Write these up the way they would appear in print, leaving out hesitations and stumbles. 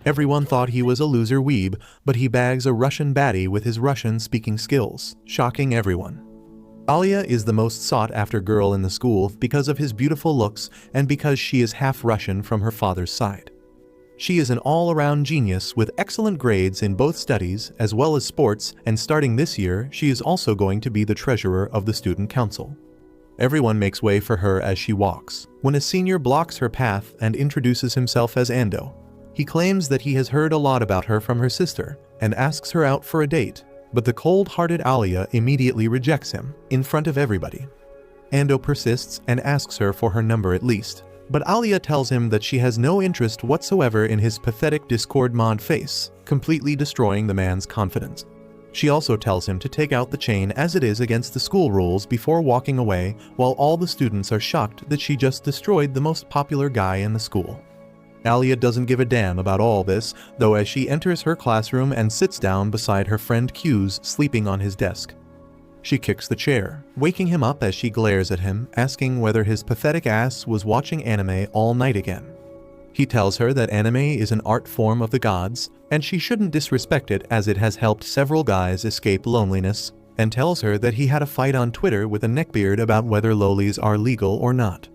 Everyone thought he was a loser weeb, but he bags a Russian baddie with his Russian-speaking skills, shocking everyone. Alya is the most sought-after girl in the school because of his beautiful looks and because she is half Russian from her father's side. She is an all-around genius with excellent grades in both studies as well as sports, and starting this year, she is also going to be the treasurer of the student council. Everyone makes way for her as she walks, when a senior blocks her path and introduces himself as Ando. He claims that he has heard a lot about her from her sister and asks her out for a date, but the cold-hearted Alya immediately rejects him in front of everybody. Ando persists and asks her for her number at least, but Alya tells him that she has no interest whatsoever in his pathetic Discord mod face, completely destroying the man's confidence. She also tells him to take out the chain as it is against the school rules before walking away, while all the students are shocked that she just destroyed the most popular guy in the school. Alya doesn't give a damn about all this, though, as she enters her classroom and sits down beside her friend Q's sleeping on his desk. She kicks the chair, waking him up as she glares at him, asking whether his pathetic ass was watching anime all night again. He tells her that anime is an art form of the gods, and she shouldn't disrespect it as it has helped several guys escape loneliness, and tells her that he had a fight on Twitter with a neckbeard about whether lolis are legal or not.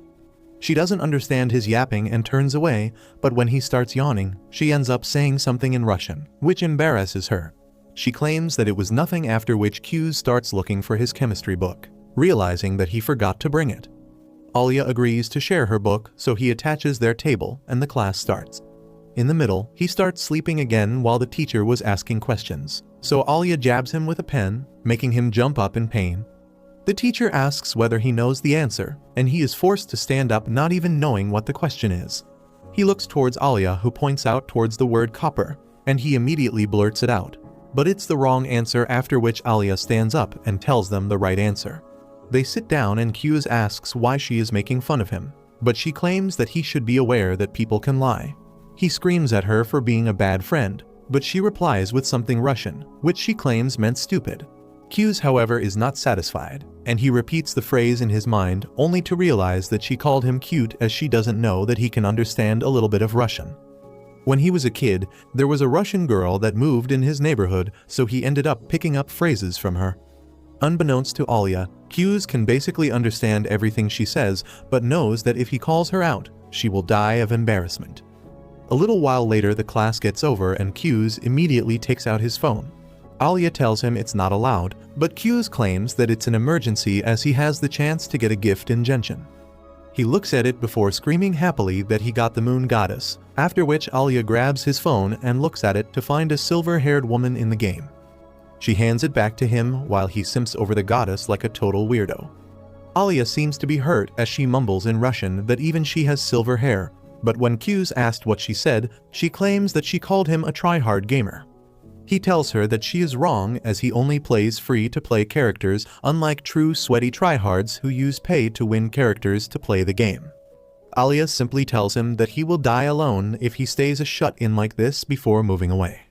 She doesn't understand his yapping and turns away, but when he starts yawning, she ends up saying something in Russian, which embarrasses her. She claims that it was nothing, after which Q starts looking for his chemistry book, realizing that he forgot to bring it. Alya agrees to share her book, so he attaches their table and the class starts. In the middle, he starts sleeping again while the teacher was asking questions, so Alya jabs him with a pen, making him jump up in pain. The teacher asks whether he knows the answer, and he is forced to stand up not even knowing what the question is. He looks towards Alya, who points out towards the word copper, and he immediately blurts it out. But it's the wrong answer, after which Alya stands up and tells them the right answer. They sit down and Q's asks why she is making fun of him, but she claims that he should be aware that people can lie. He screams at her for being a bad friend, but she replies with something Russian, which she claims meant stupid. Q's, however, is not satisfied, and he repeats the phrase in his mind only to realize that she called him cute, as she doesn't know that he can understand a little bit of Russian. When he was a kid, there was a Russian girl that moved in his neighborhood, so he ended up picking up phrases from her. Unbeknownst to Alya, Q's can basically understand everything she says, but knows that if he calls her out, she will die of embarrassment. A little while later, the class gets over and Q's immediately takes out his phone. Alya tells him it's not allowed, but Q's claims that it's an emergency as he has the chance to get a gift in Genshin. He looks at it before screaming happily that he got the moon goddess, after which Alya grabs his phone and looks at it to find a silver-haired woman in the game. She hands it back to him while he simps over the goddess like a total weirdo. Alya seems to be hurt as she mumbles in Russian that even she has silver hair, but when Q's asked what she said, she claims that she called him a try-hard gamer. He tells her that she is wrong as he only plays free-to-play characters, unlike true sweaty tryhards who use pay-to-win characters to play the game. Alya simply tells him that he will die alone if he stays a shut-in like this before moving away.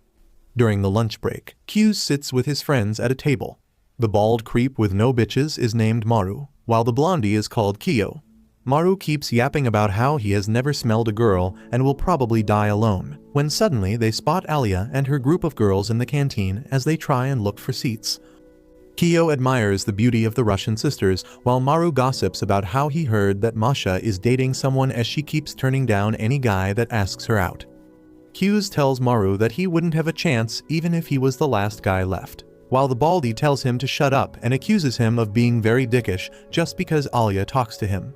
During the lunch break, Q sits with his friends at a table. The bald creep with no bitches is named Maru, while the blondie is called Kyo. Maru keeps yapping about how he has never smelled a girl and will probably die alone, when suddenly they spot Alya and her group of girls in the canteen as they try and look for seats. Kyo admires the beauty of the Russian sisters, while Maru gossips about how he heard that Masha is dating someone as she keeps turning down any guy that asks her out. Q's tells Maru that he wouldn't have a chance even if he was the last guy left, while the baldy tells him to shut up and accuses him of being very dickish just because Alya talks to him.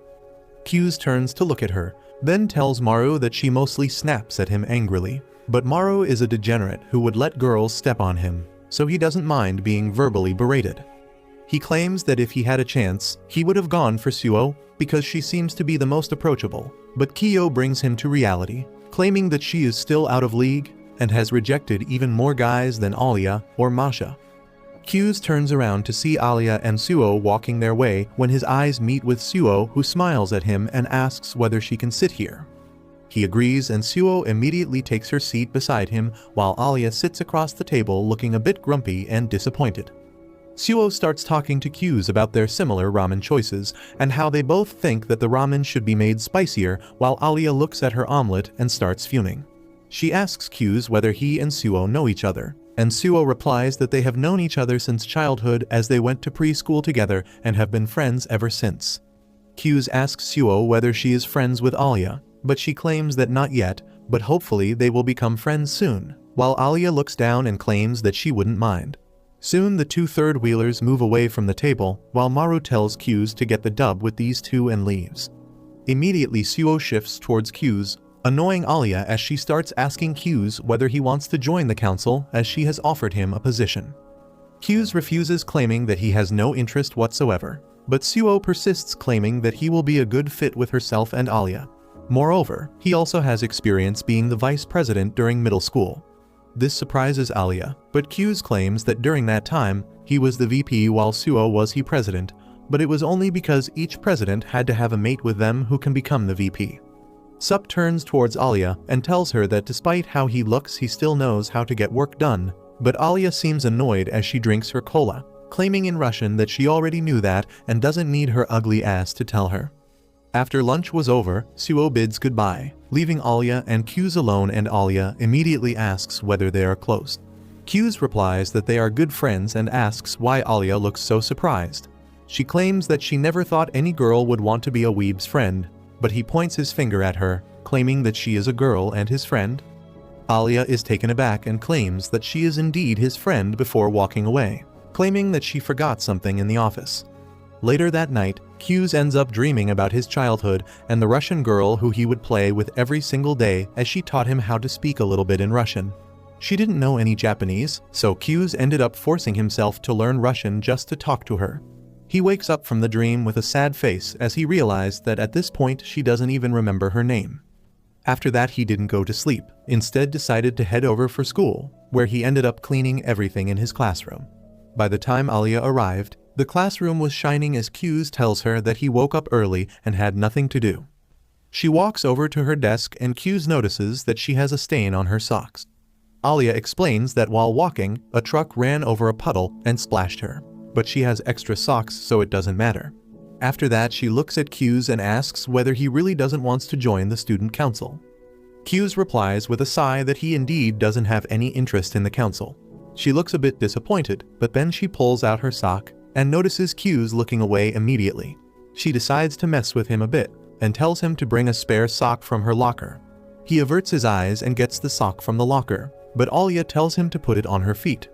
Q's turns to look at her, then tells Maru that she mostly snaps at him angrily, but Maru is a degenerate who would let girls step on him, so he doesn't mind being verbally berated. He claims that if he had a chance, he would have gone for Suo because she seems to be the most approachable, but Kyo brings him to reality, claiming that she is still out of league and has rejected even more guys than Alya or Masha. Q's turns around to see Alya and Suo walking their way when his eyes meet with Suo, who smiles at him and asks whether she can sit here. He agrees and Suo immediately takes her seat beside him while Alya sits across the table looking a bit grumpy and disappointed. Suo starts talking to Q's about their similar ramen choices and how they both think that the ramen should be made spicier, while Alya looks at her omelet and starts fuming. She asks Q's whether he and Suo know each other, and Suo replies that they have known each other since childhood as they went to preschool together and have been friends ever since. Q's asks Suo whether she is friends with Alya, but she claims that not yet, but hopefully they will become friends soon, while Alya looks down and claims that she wouldn't mind. Soon the two third-wheelers move away from the table, while Maru tells Q's to get the dub with these two and leaves. Immediately Suo shifts towards Q's, annoying Alya as she starts asking Q's whether he wants to join the council as she has offered him a position. Q's refuses, claiming that he has no interest whatsoever, but Suo persists, claiming that he will be a good fit with herself and Alya. Moreover, he also has experience being the vice president during middle school. This surprises Alya, but Q's claims that during that time, he was the VP while Suo was he president, but it was only because each president had to have a mate with them who can become the VP. Sup turns towards Alya and tells her that despite how he looks, he still knows how to get work done, but Alya seems annoyed as she drinks her cola, claiming in Russian that she already knew that and doesn't need her ugly ass to tell her. After lunch was over, Suo bids goodbye, leaving Alya and Q's alone, and Alya immediately asks whether they are close. Q's replies that they are good friends and asks why Alya looks so surprised. She claims that she never thought any girl would want to be a weeb's friend, but he points his finger at her, claiming that she is a girl and his friend. Alya is taken aback and claims that she is indeed his friend before walking away, claiming that she forgot something in the office. Later that night, Q's ends up dreaming about his childhood and the Russian girl who he would play with every single day as she taught him how to speak a little bit in Russian. She didn't know any Japanese, so Q's ended up forcing himself to learn Russian just to talk to her. He wakes up from the dream with a sad face as he realized that at this point she doesn't even remember her name. After that he didn't go to sleep, instead decided to head over for school, where he ended up cleaning everything in his classroom. By the time Alya arrived, the classroom was shining as Q's tells her that he woke up early and had nothing to do. She walks over to her desk and Q's notices that she has a stain on her socks. Alya explains that while walking, a truck ran over a puddle and splashed her, but she has extra socks so it doesn't matter. After that she looks at Q's and asks whether he really doesn't want to join the student council. Q's replies with a sigh that he indeed doesn't have any interest in the council. She looks a bit disappointed, but then she pulls out her sock and notices Q's looking away immediately. She decides to mess with him a bit and tells him to bring a spare sock from her locker. He averts his eyes and gets the sock from the locker, but Alya tells him to put it on her feet.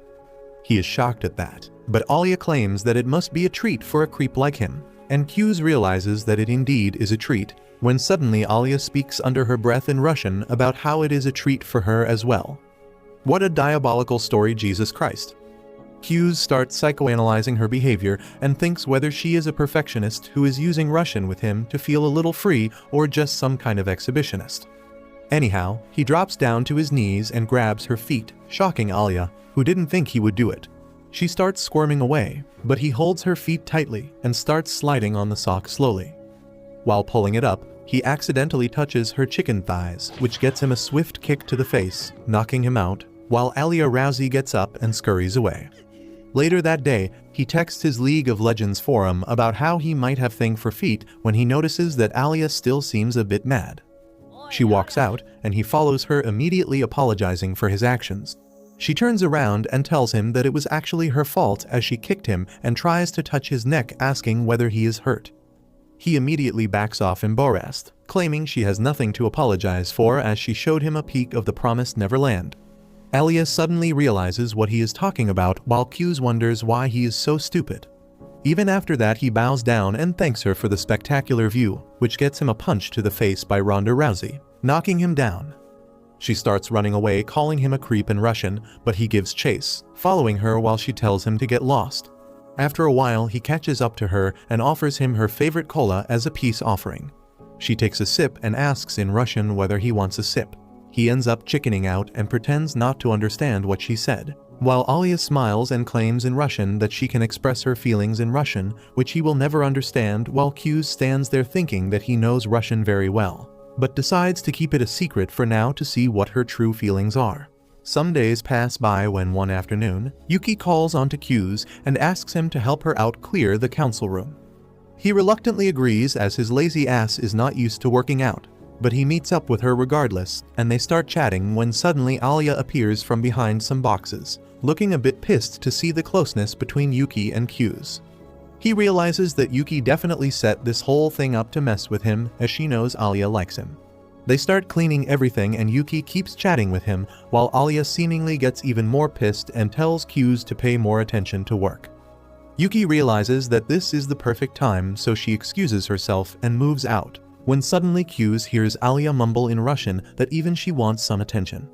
He is shocked at that, but Alya claims that it must be a treat for a creep like him, and Q's realizes that it indeed is a treat, when suddenly Alya speaks under her breath in Russian about how it is a treat for her as well. What a diabolical story, Jesus Christ. Q's starts psychoanalyzing her behavior and thinks whether she is a perfectionist who is using Russian with him to feel a little free or just some kind of exhibitionist. Anyhow, he drops down to his knees and grabs her feet, shocking Alya, who didn't think he would do it. She starts squirming away, but he holds her feet tightly and starts sliding on the sock slowly. While pulling it up, he accidentally touches her chicken thighs, which gets him a swift kick to the face, knocking him out, while Alya Rousey gets up and scurries away. Later that day, he texts his League of Legends forum about how he might have thing for feet when he notices that Alya still seems a bit mad. She walks out, and he follows her, immediately apologizing for his actions. She turns around and tells him that it was actually her fault as she kicked him and tries to touch his neck, asking whether he is hurt. He immediately backs off embarrassed, claiming she has nothing to apologize for as she showed him a peek of the promised Neverland. Alya suddenly realizes what he is talking about while Q's wonders why he is so stupid. Even after that he bows down and thanks her for the spectacular view, which gets him a punch to the face by Ronda Rousey, knocking him down. She starts running away, calling him a creep in Russian, but he gives chase, following her while she tells him to get lost. After a while he catches up to her and offers him her favorite cola as a peace offering. She takes a sip and asks in Russian whether he wants a sip. He ends up chickening out and pretends not to understand what she said, while Alya smiles and claims in Russian that she can express her feelings in Russian, which he will never understand, while Q stands there thinking that he knows Russian very well, but decides to keep it a secret for now to see what her true feelings are. Some days pass by when one afternoon, Yuki calls onto Q's and asks him to help her out clear the council room. He reluctantly agrees as his lazy ass is not used to working out. but he meets up with her regardless, and they start chatting when suddenly Alya appears from behind some boxes, looking a bit pissed to see the closeness between Yuki and Q's. He realizes that Yuki definitely set this whole thing up to mess with him, as she knows Alya likes him. They start cleaning everything and Yuki keeps chatting with him, while Alya seemingly gets even more pissed and tells Q's to pay more attention to work. Yuki realizes that this is the perfect time, so she excuses herself and moves out, when suddenly Q's hears Alya mumble in Russian that even she wants some attention.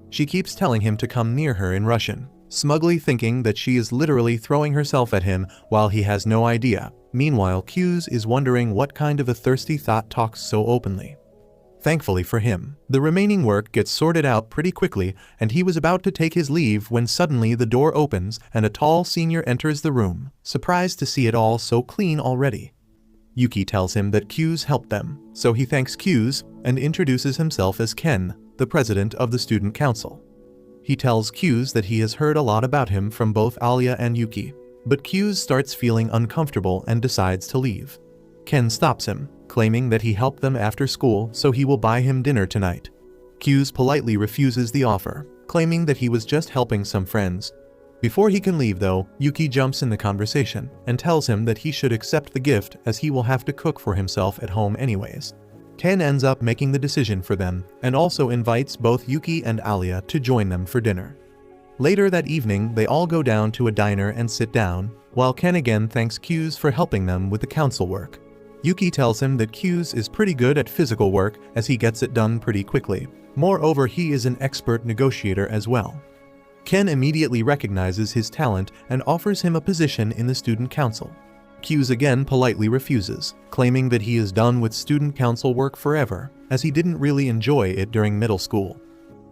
She keeps telling him to come near her in Russian, smugly thinking that she is literally throwing herself at him while he has no idea. Meanwhile, Q's is wondering what kind of a thirsty thought talks so openly. Thankfully for him, the remaining work gets sorted out pretty quickly, and he was about to take his leave when suddenly the door opens and a tall senior enters the room, surprised to see it all so clean already. Yuki tells him that Q's helped them, so he thanks Q's and introduces himself as Ken, the president of the student council. He tells Q's that he has heard a lot about him from both Alya and Yuki, but Q's starts feeling uncomfortable and decides to leave. Ken stops him, claiming that he helped them after school so he will buy him dinner tonight. Q's politely refuses the offer, claiming that he was just helping some friends. Before he can leave though, Yuki jumps in the conversation and tells him that he should accept the gift as he will have to cook for himself at home anyways. Ken ends up making the decision for them and also invites both Yuki and Alya to join them for dinner. Later that evening, they all go down to a diner and sit down, while Ken again thanks Q's for helping them with the council work. Yuki tells him that Q's is pretty good at physical work as he gets it done pretty quickly. Moreover, he is an expert negotiator as well. Ken immediately recognizes his talent and offers him a position in the student council. Q's again politely refuses, claiming that he is done with student council work forever, as he didn't really enjoy it during middle school.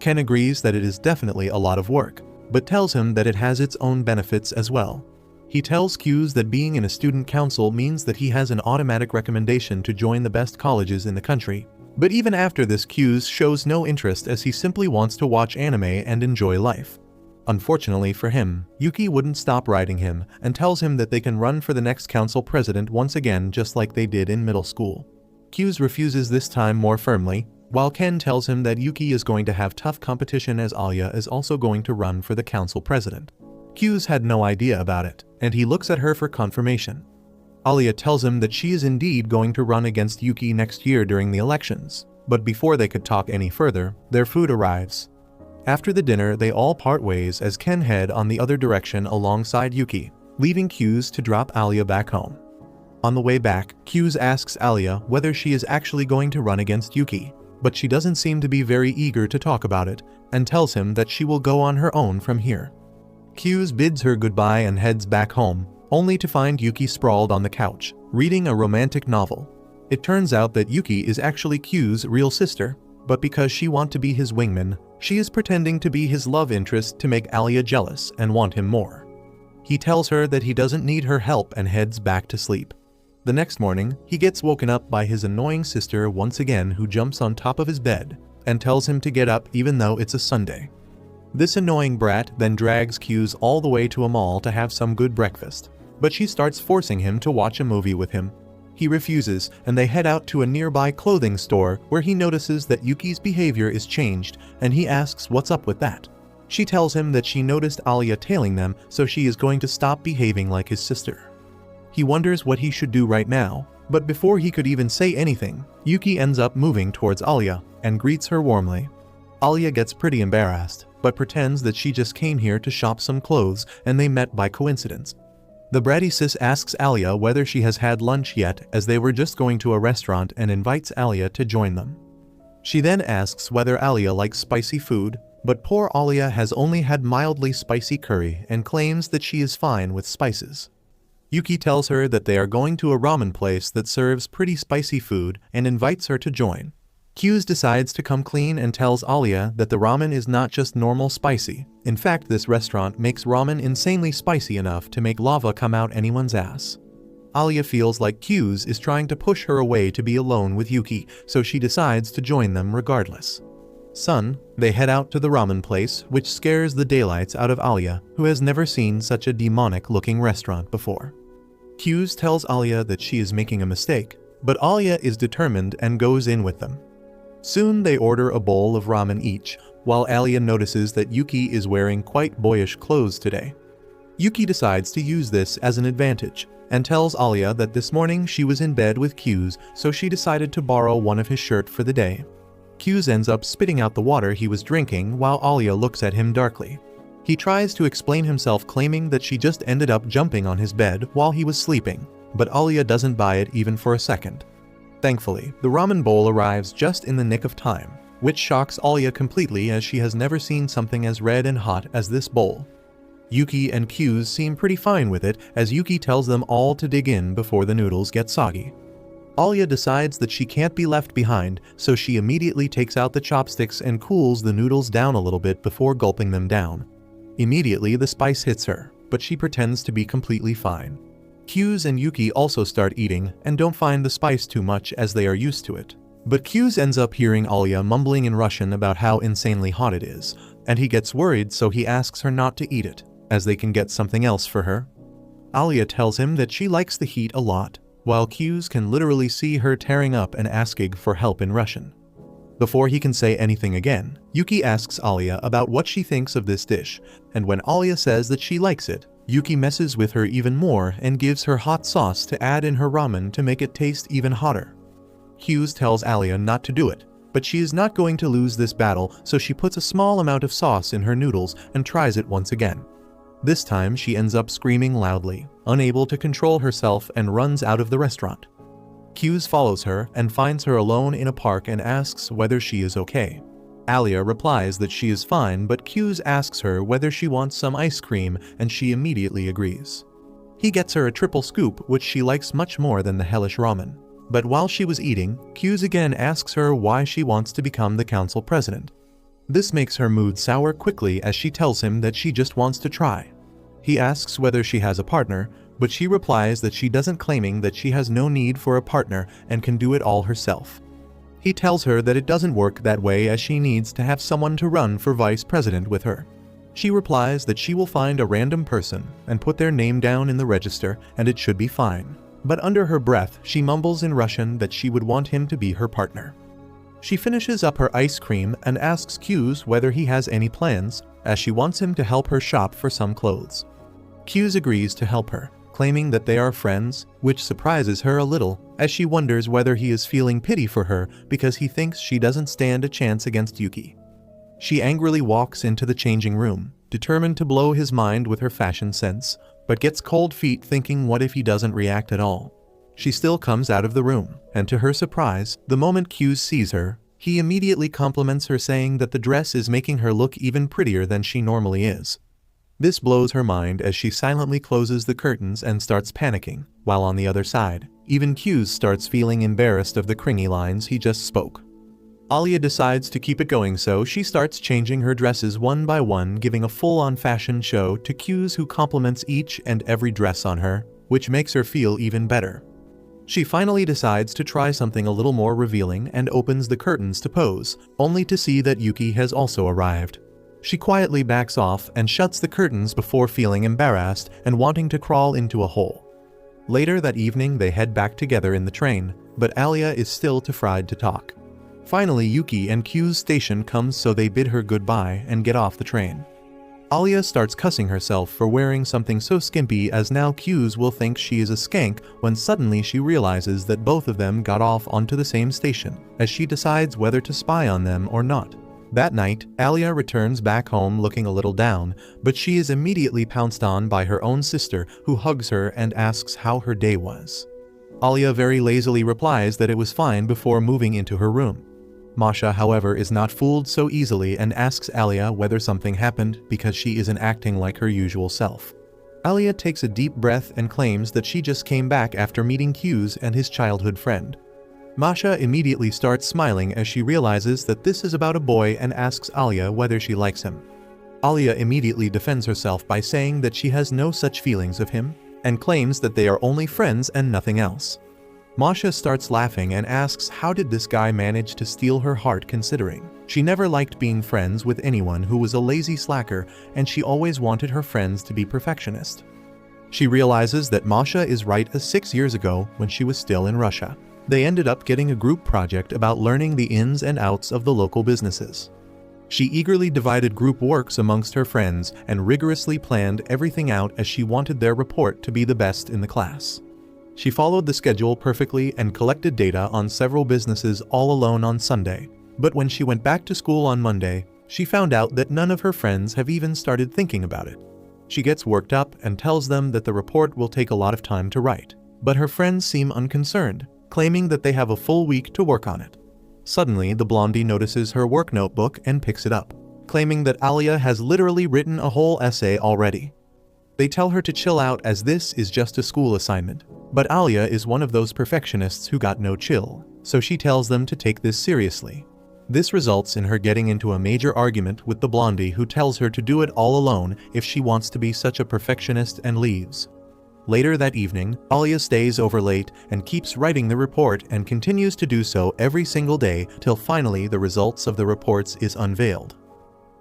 Ken agrees that it is definitely a lot of work, but tells him that it has its own benefits as well. He tells Q's that being in a student council means that he has an automatic recommendation to join the best colleges in the country. But even after this, Q's shows no interest as he simply wants to watch anime and enjoy life. Unfortunately for him, Yuki wouldn't stop writing him and tells him that they can run for the next council president once again just like they did in middle school. Q's refuses this time more firmly, while Ken tells him that Yuki is going to have tough competition as Alya is also going to run for the council president. Q's had no idea about it, and he looks at her for confirmation. Alya tells him that she is indeed going to run against Yuki next year during the elections, but before they could talk any further, their food arrives. After the dinner, they all part ways as Ken head on the other direction alongside Yuki, leaving Q's to drop Alya back home. On the way back, Q's asks Alya whether she is actually going to run against Yuki, but she doesn't seem to be very eager to talk about it, and tells him that she will go on her own from here. Q's bids her goodbye and heads back home, only to find Yuki sprawled on the couch, reading a romantic novel. It turns out that Yuki is actually Q's real sister, but because she wants to be his wingman, she is pretending to be his love interest to make Alya jealous and want him more. He tells her that he doesn't need her help and heads back to sleep. The next morning, he gets woken up by his annoying sister once again, who jumps on top of his bed and tells him to get up even though it's a Sunday. This annoying brat then drags Q's all the way to a mall to have some good breakfast, but she starts forcing him to watch a movie with him. He refuses, and they head out to a nearby clothing store where he notices that Yuki's behavior is changed, and he asks what's up with that. She tells him that she noticed Alya tailing them, so she is going to stop behaving like his sister. He wonders what he should do right now, but before he could even say anything, Yuki ends up moving towards Alya and greets her warmly. Alya gets pretty embarrassed, but pretends that she just came here to shop some clothes and they met by coincidence. The bratty sis asks Alya whether she has had lunch yet, as they were just going to a restaurant, and invites Alya to join them. She then asks whether Alya likes spicy food, but poor Alya has only had mildly spicy curry and claims that she is fine with spices. Yuki tells her that they are going to a ramen place that serves pretty spicy food and invites her to join. Q's decides to come clean and tells Alya that the ramen is not just normal spicy. In fact, this restaurant makes ramen insanely spicy enough to make lava come out anyone's ass. Alya feels like Q's is trying to push her away to be alone with Yuki, so she decides to join them regardless. They head out to the ramen place, which scares the daylights out of Alya, who has never seen such a demonic-looking restaurant before. Q's tells Alya that she is making a mistake, but Alya is determined and goes in with them. Soon they order a bowl of ramen each, while Alya notices that Yuki is wearing quite boyish clothes today. Yuki decides to use this as an advantage, and tells Alya that this morning she was in bed with Q's, so she decided to borrow one of his shirts for the day. Q's ends up spitting out the water he was drinking while Alya looks at him darkly. He tries to explain himself, claiming that she just ended up jumping on his bed while he was sleeping, but Alya doesn't buy it even for a second. Thankfully, the ramen bowl arrives just in the nick of time, which shocks Alya completely as she has never seen something as red and hot as this bowl. Yuki and Q's seem pretty fine with it as Yuki tells them all to dig in before the noodles get soggy. Alya decides that she can't be left behind, so she immediately takes out the chopsticks and cools the noodles down a little bit before gulping them down. Immediately the spice hits her, but she pretends to be completely fine. Q's and Yuki also start eating and don't find the spice too much as they are used to it. But Q's ends up hearing Alya mumbling in Russian about how insanely hot it is, and he gets worried, so he asks her not to eat it, as they can get something else for her. Alya tells him that she likes the heat a lot, while Q's can literally see her tearing up and asking for help in Russian. Before he can say anything again, Yuki asks Alya about what she thinks of this dish, and when Alya says that she likes it, Yuki messes with her even more and gives her hot sauce to add in her ramen to make it taste even hotter. Q's tells Alya not to do it, but she is not going to lose this battle, so she puts a small amount of sauce in her noodles and tries it once again. This time she ends up screaming loudly, unable to control herself, and runs out of the restaurant. Q's follows her and finds her alone in a park and asks whether she is okay. Alya replies that she is fine, but Q's asks her whether she wants some ice cream and she immediately agrees. He gets her a triple scoop, which she likes much more than the hellish ramen. But while she was eating, Q's again asks her why she wants to become the council president. This makes her mood sour quickly as she tells him that she just wants to try. He asks whether she has a partner, but she replies that she doesn't, claiming that she has no need for a partner and can do it all herself. He tells her that it doesn't work that way as she needs to have someone to run for vice president with her. She replies that she will find a random person and put their name down in the register and it should be fine. But under her breath, she mumbles in Russian that she would want him to be her partner. She finishes up her ice cream and asks Q's whether he has any plans, as she wants him to help her shop for some clothes. Q's agrees to help her, claiming that they are friends, which surprises her a little, as she wonders whether he is feeling pity for her because he thinks she doesn't stand a chance against Yuki. She angrily walks into the changing room, determined to blow his mind with her fashion sense, but gets cold feet thinking what if he doesn't react at all. She still comes out of the room, and to her surprise, the moment Q's sees her, he immediately compliments her, saying that the dress is making her look even prettier than she normally is. This blows her mind as she silently closes the curtains and starts panicking, while on the other side, even Q's starts feeling embarrassed of the cringy lines he just spoke. Alya decides to keep it going, so she starts changing her dresses one by one, giving a full-on fashion show to Q's, who compliments each and every dress on her, which makes her feel even better. She finally decides to try something a little more revealing and opens the curtains to pose, only to see that Yuki has also arrived. She quietly backs off and shuts the curtains before feeling embarrassed and wanting to crawl into a hole. Later that evening they head back together in the train, but Alya is still too fried to talk. Finally Yuki and Q's station comes, so they bid her goodbye and get off the train. Alya starts cussing herself for wearing something so skimpy, as now Q's will think she is a skank, when suddenly she realizes that both of them got off onto the same station, as she decides whether to spy on them or not. That night, Alya returns back home looking a little down, but she is immediately pounced on by her own sister, who hugs her and asks how her day was. Alya very lazily replies that it was fine before moving into her room. Masha, however, is not fooled so easily and asks Alya whether something happened because she isn't acting like her usual self. Alya takes a deep breath and claims that she just came back after meeting Q's and his childhood friend. Masha immediately starts smiling as she realizes that this is about a boy and asks Alya whether she likes him. Alya immediately defends herself by saying that she has no such feelings of him, and claims that they are only friends and nothing else. Masha starts laughing and asks how did this guy manage to steal her heart, considering she never liked being friends with anyone who was a lazy slacker and she always wanted her friends to be perfectionist. She realizes that Masha is right, as 6 years ago when she was still in Russia. They ended up getting a group project about learning the ins and outs of the local businesses. She eagerly divided group works amongst her friends and rigorously planned everything out as she wanted their report to be the best in the class. She followed the schedule perfectly and collected data on several businesses all alone on Sunday. But when she went back to school on Monday, she found out that none of her friends have even started thinking about it. She gets worked up and tells them that the report will take a lot of time to write. But her friends seem unconcerned, claiming that they have a full week to work on it. Suddenly, the blondie notices her work notebook and picks it up, claiming that Alya has literally written a whole essay already. They tell her to chill out as this is just a school assignment. But Alya is one of those perfectionists who got no chill, so she tells them to take this seriously. This results in her getting into a major argument with the blondie who tells her to do it all alone if she wants to be such a perfectionist and leaves. Later that evening, Alya stays over late and keeps writing the report and continues to do so every single day till finally the results of the reports is unveiled.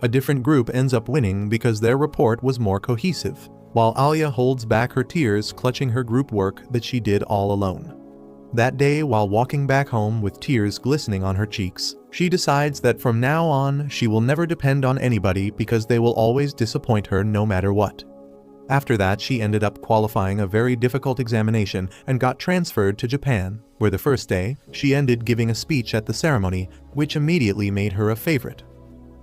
A different group ends up winning because their report was more cohesive, while Alya holds back her tears clutching her group work that she did all alone. That day, while walking back home with tears glistening on her cheeks, she decides that from now on she will never depend on anybody because they will always disappoint her no matter what. After that, she ended up qualifying a very difficult examination and got transferred to Japan, where the first day, she ended giving a speech at the ceremony, which immediately made her a favorite.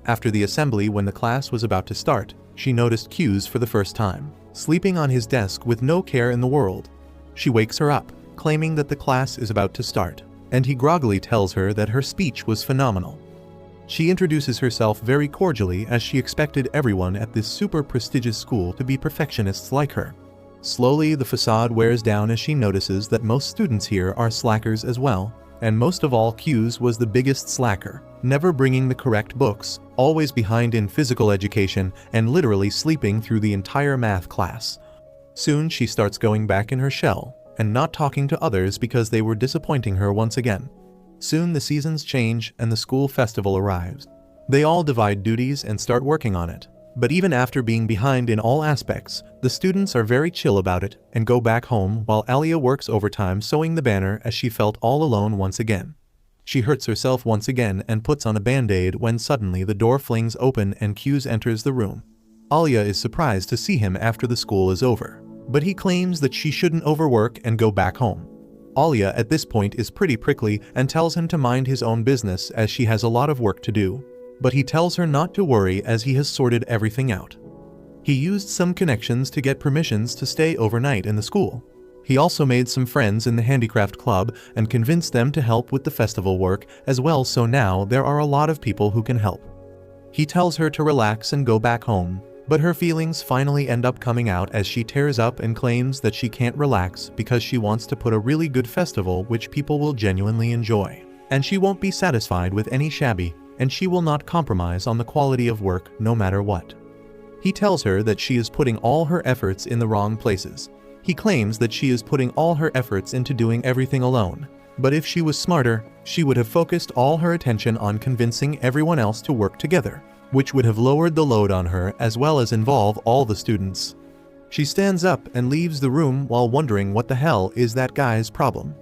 After the assembly, when the class was about to start, she noticed Q's for the first time, sleeping on his desk with no care in the world. She wakes her up, claiming that the class is about to start, and he groggily tells her that her speech was phenomenal. She introduces herself very cordially as she expected everyone at this super prestigious school to be perfectionists like her. Slowly, the facade wears down as she notices that most students here are slackers as well, and most of all Q's was the biggest slacker, never bringing the correct books, always behind in physical education, and literally sleeping through the entire math class. Soon she starts going back in her shell, and not talking to others because they were disappointing her once again. Soon the seasons change and the school festival arrives. They all divide duties and start working on it. But even after being behind in all aspects, the students are very chill about it and go back home while Alya works overtime sewing the banner as she felt all alone once again. She hurts herself once again and puts on a band-aid when suddenly the door flings open and Q's enters the room. Alya is surprised to see him after the school is over, but he claims that she shouldn't overwork and go back home. Alya at this point is pretty prickly and tells him to mind his own business as she has a lot of work to do. But he tells her not to worry as he has sorted everything out. He used some connections to get permissions to stay overnight in the school. He also made some friends in the handicraft club and convinced them to help with the festival work as well, so now there are a lot of people who can help. He tells her to relax and go back home, but her feelings finally end up coming out as she tears up and claims that she can't relax because she wants to put a really good festival which people will genuinely enjoy. And she won't be satisfied with any shabby, and she will not compromise on the quality of work no matter what. He tells her that she is putting all her efforts in the wrong places. He claims that she is putting all her efforts into doing everything alone. But if she was smarter, she would have focused all her attention on convincing everyone else to work together, which would have lowered the load on her as well as involve all the students. She stands up and leaves the room while wondering what the hell is that guy's problem.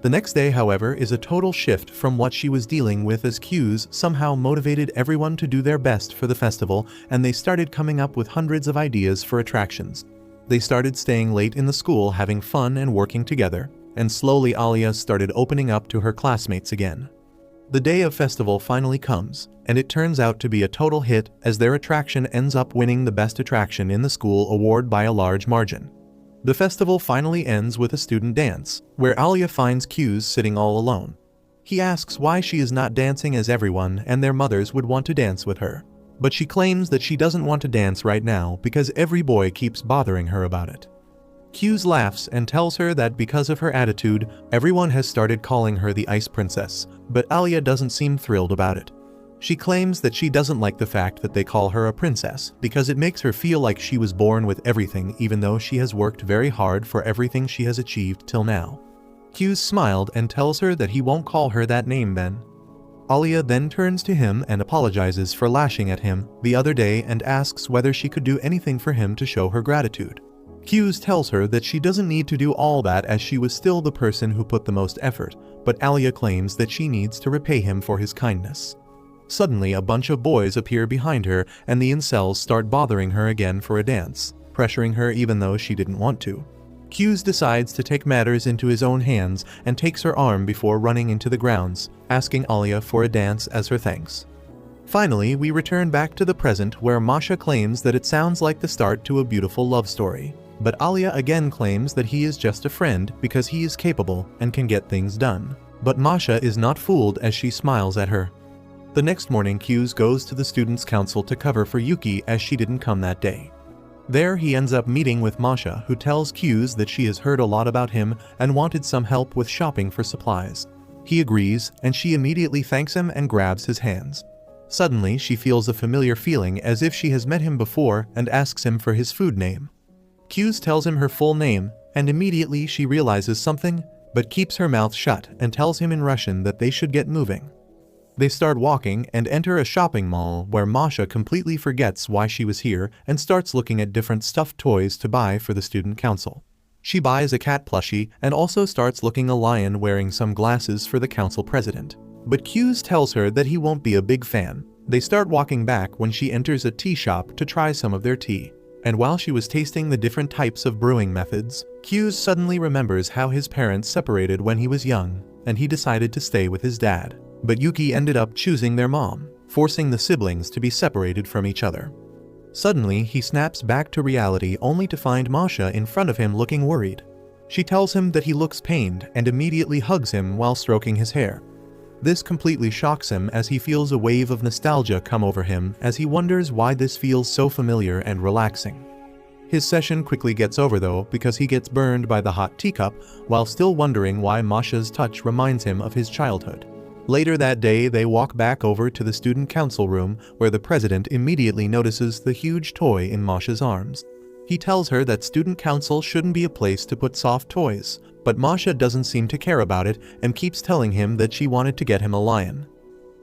The next day, however, is a total shift from what she was dealing with as Q's somehow motivated everyone to do their best for the festival, and they started coming up with hundreds of ideas for attractions. They started staying late in the school having fun and working together, and slowly Alya started opening up to her classmates again. The day of festival finally comes, and it turns out to be a total hit as their attraction ends up winning the best attraction in the school award by a large margin. The festival finally ends with a student dance, where Alya finds Q's sitting all alone. He asks why she is not dancing as everyone and their mothers would want to dance with her. But she claims that she doesn't want to dance right now because every boy keeps bothering her about it. Q's laughs and tells her that because of her attitude, everyone has started calling her the Ice Princess, but Alya doesn't seem thrilled about it. She claims that she doesn't like the fact that they call her a princess because it makes her feel like she was born with everything even though she has worked very hard for everything she has achieved till now. Q's smiled and tells her that he won't call her that name then. Alya then turns to him and apologizes for lashing at him the other day and asks whether she could do anything for him to show her gratitude. Q's tells her that she doesn't need to do all that as she was still the person who put the most effort, but Alya claims that she needs to repay him for his kindness. Suddenly, a bunch of boys appear behind her and the incels start bothering her again for a dance, pressuring her even though she didn't want to. Rizz decides to take matters into his own hands and takes her arm before running into the grounds, asking Alya for a dance as her thanks. Finally, we return back to the present where Masha claims that it sounds like the start to a beautiful love story. But Alya again claims that he is just a friend because he is capable and can get things done. But Masha is not fooled as she smiles at her. The next morning, Rizz goes to the students' council to cover for Yuki as she didn't come that day. There he ends up meeting with Masha, who tells Rizz that she has heard a lot about him and wanted some help with shopping for supplies. He agrees, and she immediately thanks him and grabs his hands. Suddenly, she feels a familiar feeling as if she has met him before and asks him for his food name. Rizz tells him her full name, and immediately she realizes something, but keeps her mouth shut and tells him in Russian that they should get moving. They start walking and enter a shopping mall where Masha completely forgets why she was here and starts looking at different stuffed toys to buy for the student council. She buys a cat plushie and also starts looking a lion wearing some glasses for the council president. But Rizz tells her that he won't be a big fan. They start walking back when she enters a tea shop to try some of their tea. And while she was tasting the different types of brewing methods, Rizz suddenly remembers how his parents separated when he was young, and he decided to stay with his dad. But Yuki ended up choosing their mom, forcing the siblings to be separated from each other. Suddenly, he snaps back to reality only to find Masha in front of him looking worried. She tells him that he looks pained and immediately hugs him while stroking his hair. This completely shocks him as he feels a wave of nostalgia come over him as he wonders why this feels so familiar and relaxing. His session quickly gets over though because he gets burned by the hot teacup while still wondering why Masha's touch reminds him of his childhood. Later that day, they walk back over to the student council room where the president immediately notices the huge toy in Masha's arms. He tells her that student council shouldn't be a place to put soft toys, but Masha doesn't seem to care about it and keeps telling him that she wanted to get him a lion.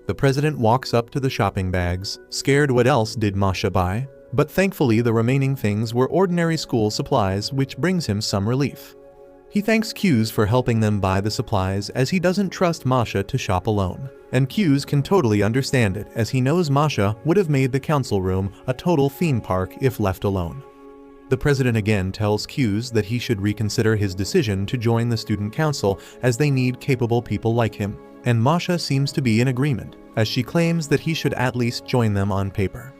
The president walks up to the shopping bags, scared what else did Masha buy, but thankfully the remaining things were ordinary school supplies, which brings him some relief. He thanks Rizz for helping them buy the supplies as he doesn't trust Masha to shop alone. And Rizz can totally understand it as he knows Masha would have made the council room a total theme park if left alone. The president again tells Rizz that he should reconsider his decision to join the student council as they need capable people like him, and Masha seems to be in agreement, as she claims that he should at least join them on paper.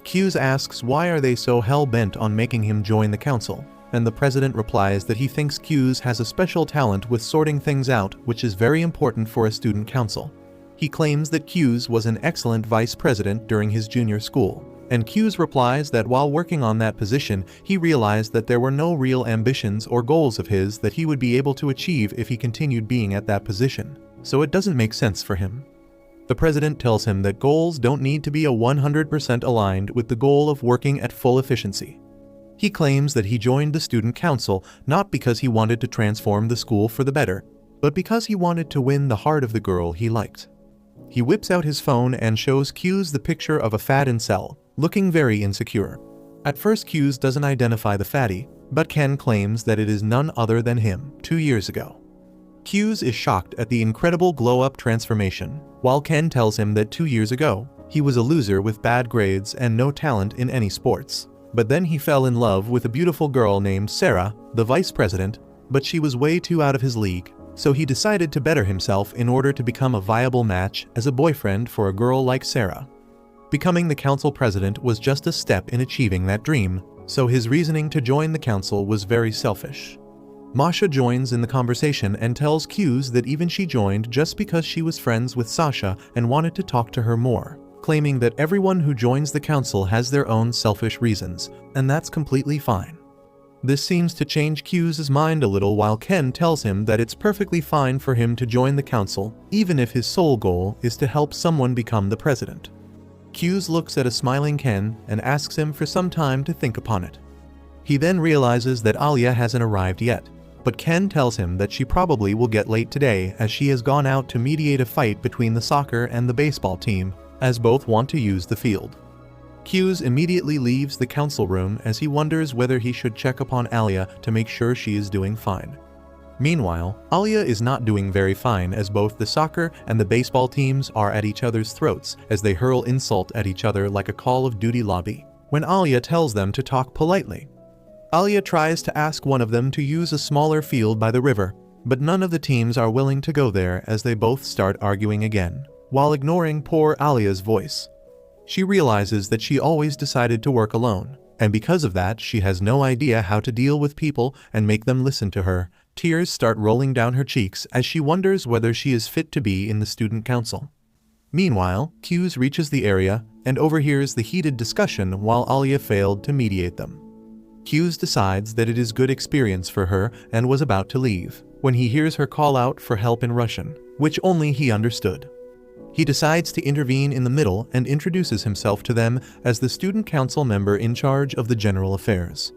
Rizz asks why are they so hell-bent on making him join the council, and the president replies that he thinks Rizz has a special talent with sorting things out, which is very important for a student council. He claims that Rizz was an excellent vice president during his junior school. And Rizz replies that while working on that position, he realized that there were no real ambitions or goals of his that he would be able to achieve if he continued being at that position, so it doesn't make sense for him. The president tells him that goals don't need to be 100% aligned with the goal of working at full efficiency. He claims that he joined the student council not because he wanted to transform the school for the better, but because he wanted to win the heart of the girl he liked. He whips out his phone and shows Rizz the picture of a fat incel, looking very insecure. At first, Rizz doesn't identify the fatty, but Ken claims that it is none other than him 2 years ago. Rizz is shocked at the incredible glow-up transformation, while Ken tells him that 2 years ago, he was a loser with bad grades and no talent in any sports. But then he fell in love with a beautiful girl named Sarah, the vice president, but she was way too out of his league, so he decided to better himself in order to become a viable match as a boyfriend for a girl like Sarah. Becoming the council president was just a step in achieving that dream, so his reasoning to join the council was very selfish. Masha joins in the conversation and tells Rizz that even she joined just because she was friends with Sasha and wanted to talk to her more, claiming that everyone who joins the council has their own selfish reasons, and that's completely fine. This seems to change Rizz's mind a little while Ken tells him that it's perfectly fine for him to join the council, even if his sole goal is to help someone become the president. Rizz looks at a smiling Ken and asks him for some time to think upon it. He then realizes that Alya hasn't arrived yet, but Ken tells him that she probably will get late today as she has gone out to mediate a fight between the soccer and the baseball team, as both want to use the field. Rizz immediately leaves the council room as he wonders whether he should check upon Alya to make sure she is doing fine. Meanwhile, Alya is not doing very fine as both the soccer and the baseball teams are at each other's throats as they hurl insult at each other like a Call of Duty lobby, when Alya tells them to talk politely. Alya tries to ask one of them to use a smaller field by the river, but none of the teams are willing to go there as they both start arguing again, while ignoring poor Alya's voice. She realizes that she always decided to work alone, and because of that she has no idea how to deal with people and make them listen to her. Tears start rolling down her cheeks as she wonders whether she is fit to be in the student council. Meanwhile, Q's reaches the area and overhears the heated discussion while Alya failed to mediate them. Q's decides that it is good experience for her and was about to leave, when he hears her call out for help in Russian, which only he understood. He decides to intervene in the middle and introduces himself to them as the student council member in charge of the general affairs.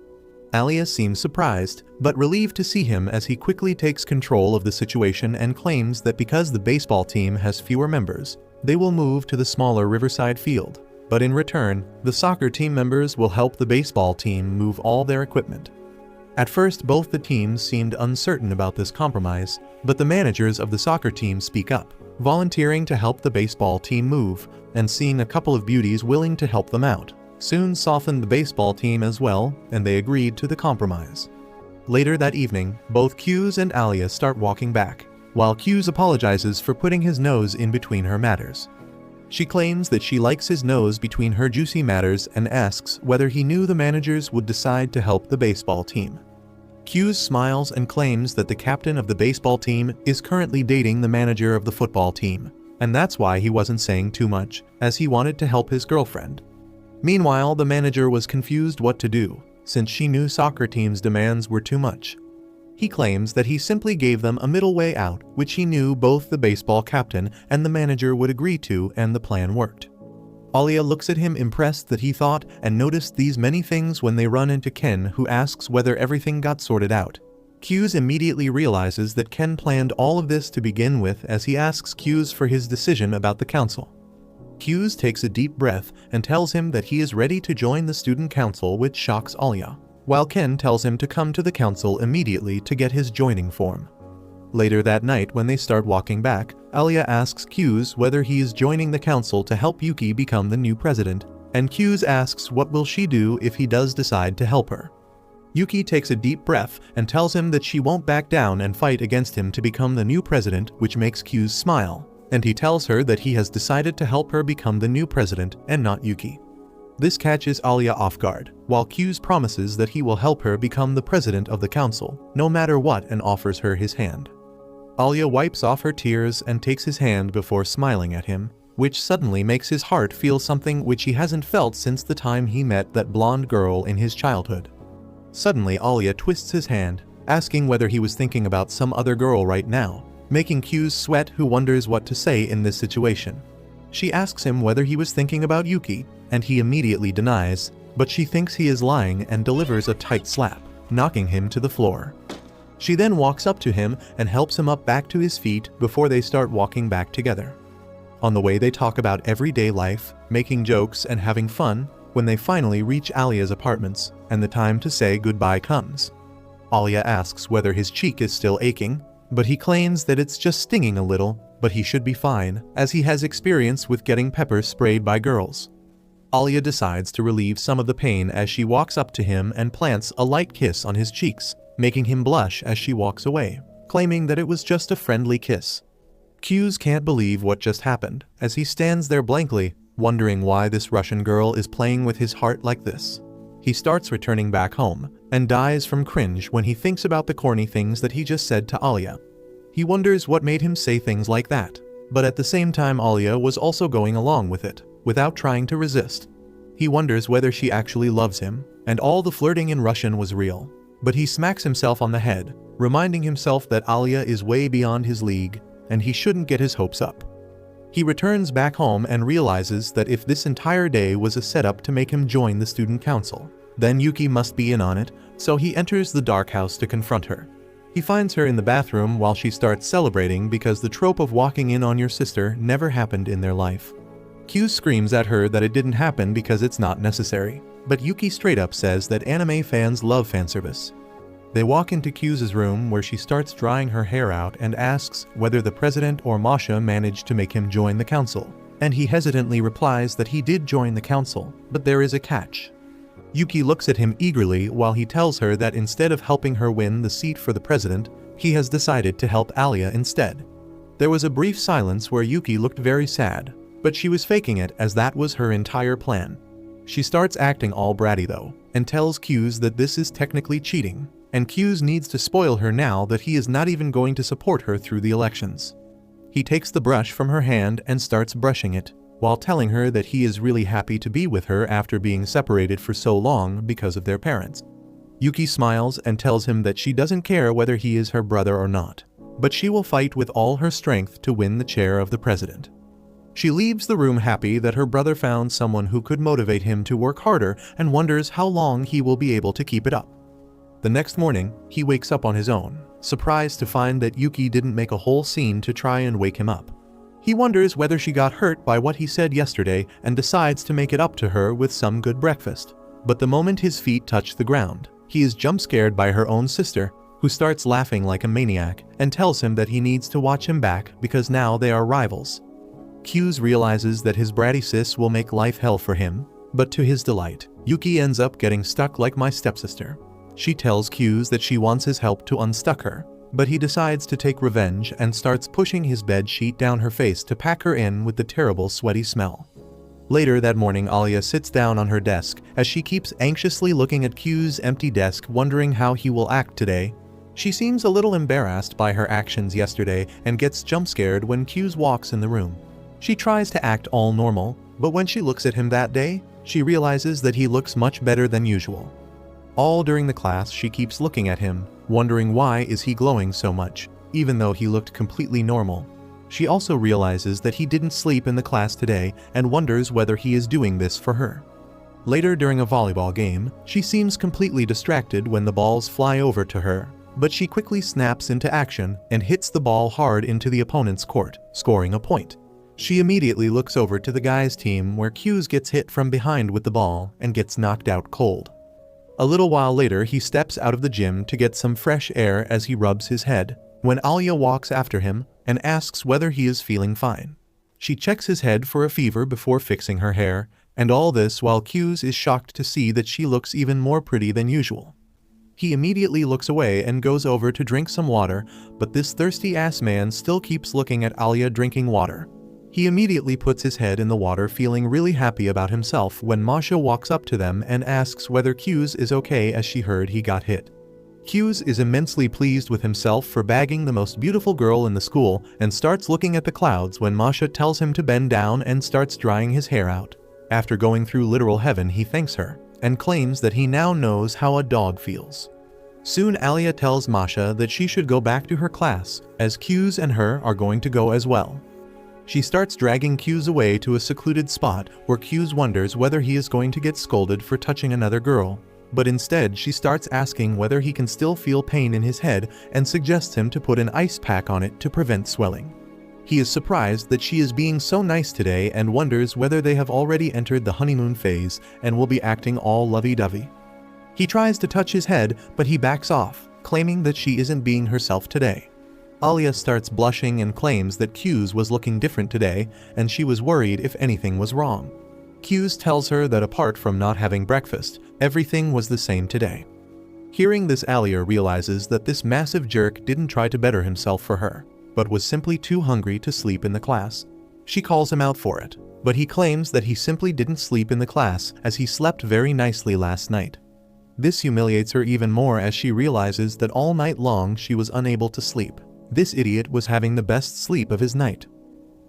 Alya seems surprised, but relieved to see him as he quickly takes control of the situation and claims that because the baseball team has fewer members, they will move to the smaller Riverside field. But in return, the soccer team members will help the baseball team move all their equipment. At first, both the teams seemed uncertain about this compromise, but the managers of the soccer team speak up, volunteering to help the baseball team move, and seeing a couple of beauties willing to help them out soon softened the baseball team as well, and they agreed to the compromise. Later that evening, both Q's and Alya start walking back, while Q's apologizes for putting his nose in between her matters. She claims that she likes his nose between her juicy matters and asks whether he knew the managers would decide to help the baseball team. Q's smiles and claims that the captain of the baseball team is currently dating the manager of the football team, and that's why he wasn't saying too much, as he wanted to help his girlfriend. Meanwhile, the manager was confused what to do, since she knew soccer team's demands were too much. He claims that he simply gave them a middle way out, which he knew both the baseball captain and the manager would agree to, and the plan worked. Alya looks at him impressed that he thought and noticed these many things when they run into Ken, who asks whether everything got sorted out. Q's immediately realizes that Ken planned all of this to begin with as he asks Q's for his decision about the council. Q's takes a deep breath and tells him that he is ready to join the student council, which shocks Alya, while Ken tells him to come to the council immediately to get his joining form. Later that night, when they start walking back, Alya asks Q's whether he is joining the council to help Yuki become the new president, and Q's asks what will she do if he does decide to help her. Yuki takes a deep breath and tells him that she won't back down and fight against him to become the new president, which makes Q's smile, and he tells her that he has decided to help her become the new president and not Yuki. This catches Alya off guard, while Q's promises that he will help her become the president of the council, no matter what, and offers her his hand. Alya wipes off her tears and takes his hand before smiling at him, which suddenly makes his heart feel something which he hasn't felt since the time he met that blonde girl in his childhood. Suddenly Alya twists his hand, asking whether he was thinking about some other girl right now, making Q's sweat, who wonders what to say in this situation. She asks him whether he was thinking about Yuki, and he immediately denies, but she thinks he is lying and delivers a tight slap, knocking him to the floor. She then walks up to him and helps him up back to his feet before they start walking back together. On the way they talk about everyday life, making jokes and having fun, when they finally reach Alya's apartments, and the time to say goodbye comes. Alya asks whether his cheek is still aching, but he claims that it's just stinging a little, but he should be fine, as he has experience with getting pepper sprayed by girls. Alya decides to relieve some of the pain as she walks up to him and plants a light kiss on his cheeks, making him blush as she walks away, claiming that it was just a friendly kiss. Q's can't believe what just happened, as he stands there blankly, wondering why this Russian girl is playing with his heart like this. He starts returning back home, and dies from cringe when he thinks about the corny things that he just said to Alya. He wonders what made him say things like that, but at the same time Alya was also going along with it, without trying to resist. He wonders whether she actually loves him, and all the flirting in Russian was real. But he smacks himself on the head, reminding himself that Alya is way beyond his league, and he shouldn't get his hopes up. He returns back home and realizes that if this entire day was a setup to make him join the student council, then Yuki must be in on it, so he enters the dark house to confront her. He finds her in the bathroom while she starts celebrating because the trope of walking in on your sister never happened in their life. Q screams at her that it didn't happen because it's not necessary, but Yuki straight up says that anime fans love fanservice. They walk into Q's room where she starts drying her hair out and asks whether the president or Masha managed to make him join the council. And he hesitantly replies that he did join the council, but there is a catch. Yuki looks at him eagerly while he tells her that instead of helping her win the seat for the president, he has decided to help Alya instead. There was a brief silence where Yuki looked very sad, but she was faking it as that was her entire plan. She starts acting all bratty though, and tells Q's that this is technically cheating, and Q's needs to spoil her now that he is not even going to support her through the elections. He takes the brush from her hand and starts brushing it, while telling her that he is really happy to be with her after being separated for so long because of their parents. Yuki smiles and tells him that she doesn't care whether he is her brother or not, but she will fight with all her strength to win the chair of the president. She leaves the room happy that her brother found someone who could motivate him to work harder and wonders how long he will be able to keep it up. The next morning, he wakes up on his own, surprised to find that Yuki didn't make a whole scene to try and wake him up. He wonders whether she got hurt by what he said yesterday and decides to make it up to her with some good breakfast. But the moment his feet touch the ground, he is jump-scared by her own sister, who starts laughing like a maniac and tells him that he needs to watch him back because now they are rivals. Q's realizes that his bratty sis will make life hell for him, but to his delight, Yuki ends up getting stuck like my stepsister. She tells Q's that she wants his help to unstuck her, but he decides to take revenge and starts pushing his bed sheet down her face to pack her in with the terrible sweaty smell. Later that morning, Alya sits down on her desk as she keeps anxiously looking at Q's empty desk, wondering how he will act today. She seems a little embarrassed by her actions yesterday and gets jump-scared when Q's walks in the room. She tries to act all normal, but when she looks at him that day, she realizes that he looks much better than usual. All during the class, she keeps looking at him, wondering why is he glowing so much, even though he looked completely normal. She also realizes that he didn't sleep in the class today and wonders whether he is doing this for her. Later during a volleyball game, she seems completely distracted when the balls fly over to her, but she quickly snaps into action and hits the ball hard into the opponent's court, scoring a point. She immediately looks over to the guys' team where Q's gets hit from behind with the ball and gets knocked out cold. A little while later, he steps out of the gym to get some fresh air as he rubs his head, when Alya walks after him and asks whether he is feeling fine. She checks his head for a fever before fixing her hair, and all this while Q's is shocked to see that she looks even more pretty than usual. He immediately looks away and goes over to drink some water, but this thirsty-ass man still keeps looking at Alya drinking water. He immediately puts his head in the water, feeling really happy about himself when Masha walks up to them and asks whether Q's is okay as she heard he got hit. Q's is immensely pleased with himself for bagging the most beautiful girl in the school and starts looking at the clouds when Masha tells him to bend down and starts drying his hair out. After going through literal heaven, he thanks her and claims that he now knows how a dog feels. Soon Alya tells Masha that she should go back to her class as Q's and her are going to go as well. She starts dragging Q's away to a secluded spot where Q's wonders whether he is going to get scolded for touching another girl, but instead she starts asking whether he can still feel pain in his head and suggests him to put an ice pack on it to prevent swelling. He is surprised that she is being so nice today and wonders whether they have already entered the honeymoon phase and will be acting all lovey-dovey. He tries to touch his head, but he backs off, claiming that she isn't being herself today. Alya starts blushing and claims that Q's was looking different today and she was worried if anything was wrong. Q's tells her that apart from not having breakfast, everything was the same today. Hearing this, Alya realizes that this massive jerk didn't try to better himself for her, but was simply too hungry to sleep in the class. She calls him out for it, but he claims that he simply didn't sleep in the class as he slept very nicely last night. This humiliates her even more as she realizes that all night long she was unable to sleep. This idiot was having the best sleep of his night.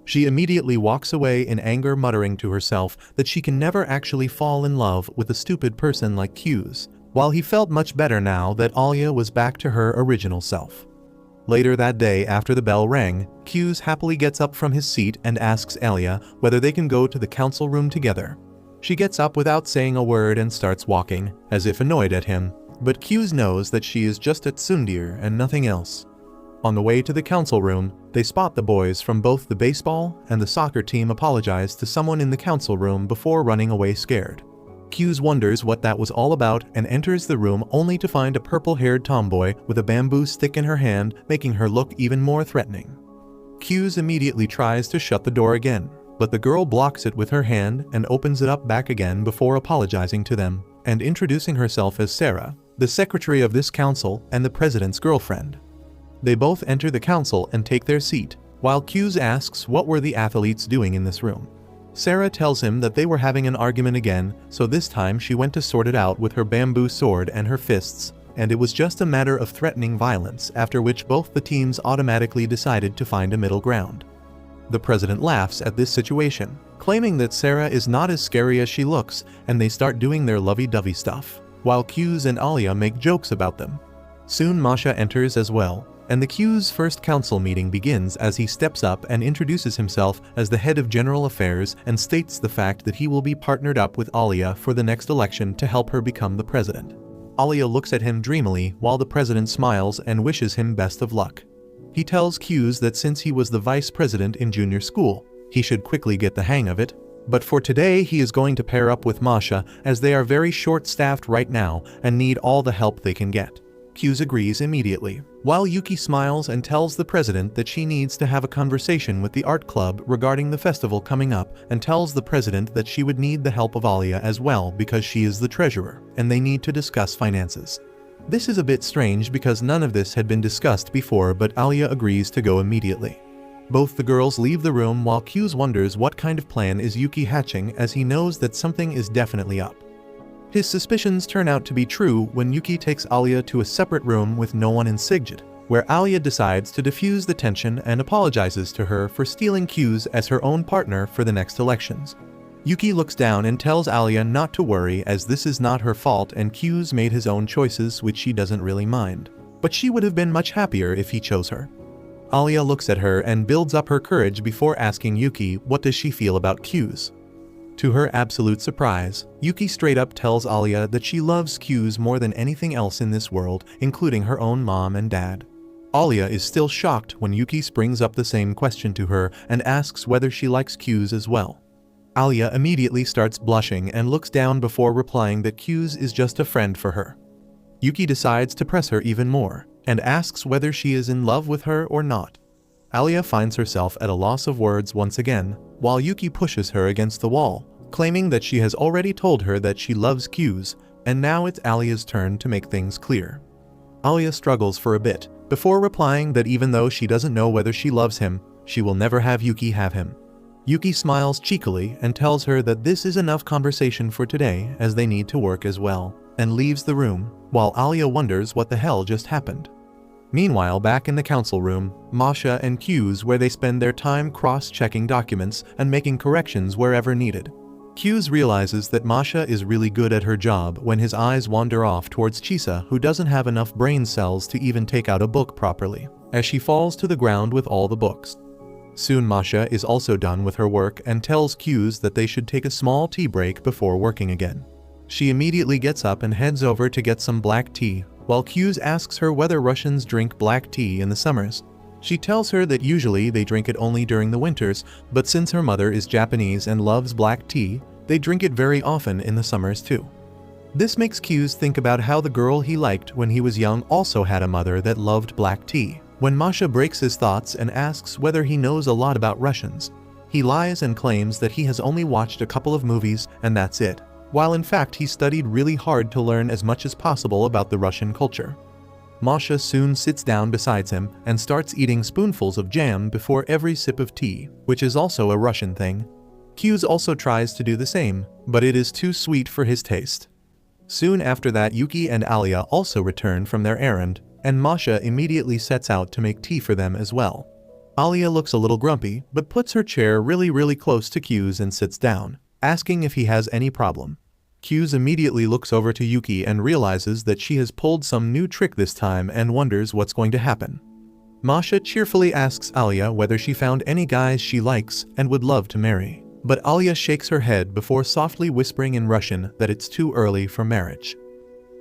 She immediately walks away in anger, muttering to herself that she can never actually fall in love with a stupid person like Q's, while he felt much better now that Alya was back to her original self. Later that day, after the bell rang, Q's happily gets up from his seat and asks Alya whether they can go to the council room together. She gets up without saying a word and starts walking, as if annoyed at him, but Q's knows that she is just at Sundir and nothing else. On the way to the council room, they spot the boys from both the baseball and the soccer team apologize to someone in the council room before running away scared. Q's wonders what that was all about and enters the room only to find a purple-haired tomboy with a bamboo stick in her hand, making her look even more threatening. Q's immediately tries to shut the door again, but the girl blocks it with her hand and opens it up back again before apologizing to them and introducing herself as Sarah, the secretary of this council and the president's girlfriend. They both enter the council and take their seat, while Q's asks what were the athletes doing in this room. Sarah tells him that they were having an argument again, so this time she went to sort it out with her bamboo sword and her fists, and it was just a matter of threatening violence, after which both the teams automatically decided to find a middle ground. The president laughs at this situation, claiming that Sarah is not as scary as she looks, and they start doing their lovey-dovey stuff, while Q's and Alya make jokes about them. Soon Masha enters as well, and the Q's first council meeting begins as he steps up and introduces himself as the head of general affairs and states the fact that he will be partnered up with Alya for the next election to help her become the president. Alya looks at him dreamily while the president smiles and wishes him best of luck. He tells Q's that since he was the vice president in junior school, he should quickly get the hang of it, but for today he is going to pair up with Masha as they are very short-staffed right now and need all the help they can get. Q's agrees immediately, while Yuki smiles and tells the president that she needs to have a conversation with the art club regarding the festival coming up and tells the president that she would need the help of Alya as well because she is the treasurer and they need to discuss finances. This is a bit strange because none of this had been discussed before, but Alya agrees to go immediately. Both the girls leave the room while Q's wonders what kind of plan is Yuki hatching as he knows that something is definitely up. His suspicions turn out to be true when Yuki takes Alya to a separate room with no one in Sigjit, where Alya decides to diffuse the tension and apologizes to her for stealing Q's as her own partner for the next elections. Yuki looks down and tells Alya not to worry as this is not her fault and Q's made his own choices which she doesn't really mind, but she would have been much happier if he chose her. Alya looks at her and builds up her courage before asking Yuki what does she feel about Q's. To her absolute surprise, Yuki straight up tells Alya that she loves Q's more than anything else in this world, including her own mom and dad. Alya is still shocked when Yuki brings up the same question to her and asks whether she likes Q's as well. Alya immediately starts blushing and looks down before replying that Q's is just a friend for her. Yuki decides to press her even more and asks whether she is in love with her or not. Alya finds herself at a loss of words once again, while Yuki pushes her against the wall, claiming that she has already told her that she loves Q's, and now it's Alya's turn to make things clear. Alya struggles for a bit, before replying that even though she doesn't know whether she loves him, she will never have Yuki have him. Yuki smiles cheekily and tells her that this is enough conversation for today as they need to work as well, and leaves the room, while Alya wonders what the hell just happened. Meanwhile, back in the council room, Masha and Q's where they spend their time cross-checking documents and making corrections wherever needed. Q's realizes that Masha is really good at her job when his eyes wander off towards Chisa, who doesn't have enough brain cells to even take out a book properly, as she falls to the ground with all the books. Soon Masha is also done with her work and tells Q's that they should take a small tea break before working again. She immediately gets up and heads over to get some black tea, while Q's asks her whether Russians drink black tea in the summers. She tells her that usually they drink it only during the winters, but since her mother is Japanese and loves black tea, they drink it very often in the summers too. This makes Q's think about how the girl he liked when he was young also had a mother that loved black tea. When Masha breaks his thoughts and asks whether he knows a lot about Russians, he lies and claims that he has only watched a couple of movies and that's it, while in fact he studied really hard to learn as much as possible about the Russian culture. Masha soon sits down beside him and starts eating spoonfuls of jam before every sip of tea, which is also a Russian thing. Q's also tries to do the same, but it is too sweet for his taste. Soon after that, Yuki and Alya also return from their errand, and Masha immediately sets out to make tea for them as well. Alya looks a little grumpy, but puts her chair really close to Q's and sits down, asking if he has any problem. Q's immediately looks over to Yuki and realizes that she has pulled some new trick this time and wonders what's going to happen. Masha cheerfully asks Alya whether she found any guys she likes and would love to marry, but Alya shakes her head before softly whispering in Russian that it's too early for marriage.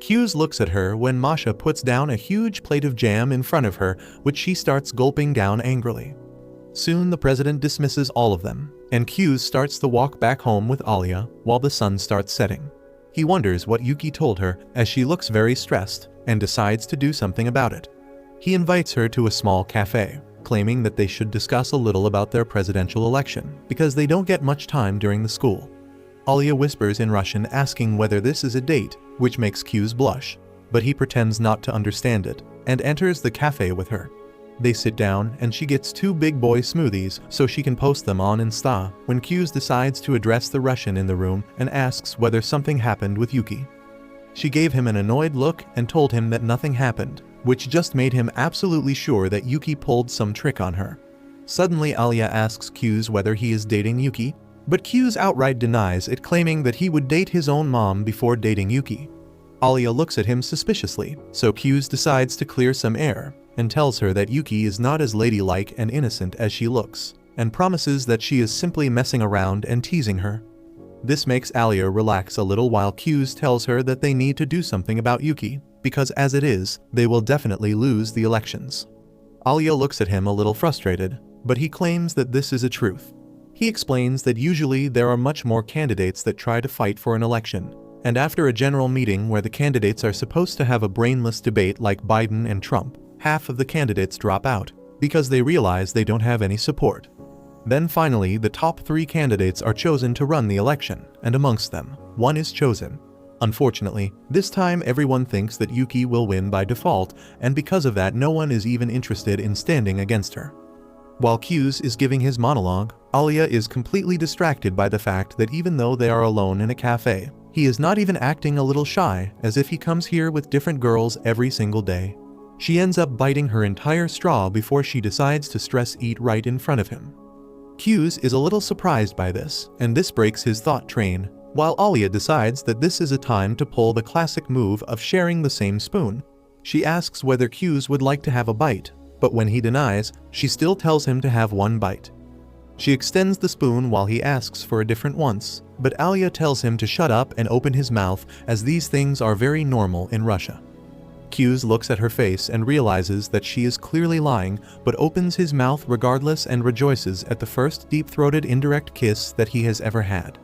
Q's looks at her when Masha puts down a huge plate of jam in front of her, which she starts gulping down angrily. Soon the president dismisses all of them, and Q's starts the walk back home with Alya while the sun starts setting. He wonders what Yuki told her as she looks very stressed and decides to do something about it. He invites her to a small cafe, claiming that they should discuss a little about their presidential election because they don't get much time during the school. Alya whispers in Russian asking whether this is a date, which makes Q's blush, but he pretends not to understand it and enters the cafe with her. They sit down and she gets 2 big boy smoothies so she can post them on Insta when Q's decides to address the Russian in the room and asks whether something happened with Yuki. She gave him an annoyed look and told him that nothing happened, which just made him absolutely sure that Yuki pulled some trick on her. Suddenly Alya asks Q's whether he is dating Yuki, but Q's outright denies it, claiming that he would date his own mom before dating Yuki. Alya looks at him suspiciously, so Q's decides to clear some air and tells her that Yuki is not as ladylike and innocent as she looks, and promises that she is simply messing around and teasing her. This makes Alya relax a little while Q's tells her that they need to do something about Yuki, because as it is, they will definitely lose the elections. Alya looks at him a little frustrated, but he claims that this is a truth. He explains that usually there are much more candidates that try to fight for an election, and after a general meeting where the candidates are supposed to have a brainless debate like Biden and Trump, half of the candidates drop out because they realize they don't have any support. Then finally, the top 3 candidates are chosen to run the election, and amongst them, one is chosen. Unfortunately, this time everyone thinks that Yuki will win by default, and because of that no one is even interested in standing against her. While Q's is giving his monologue, Alya is completely distracted by the fact that even though they are alone in a cafe, he is not even acting a little shy, as if he comes here with different girls every single day. She ends up biting her entire straw before she decides to stress eat right in front of him. Q's is a little surprised by this, and this breaks his thought train, while Alya decides that this is a time to pull the classic move of sharing the same spoon. She asks whether Q's would like to have a bite, but when he denies, she still tells him to have 1 bite. She extends the spoon while he asks for a different once, but Alya tells him to shut up and open his mouth, as these things are very normal in Russia. Q's looks at her face and realizes that she is clearly lying, but opens his mouth regardless and rejoices at the first deep-throated indirect kiss that he has ever had.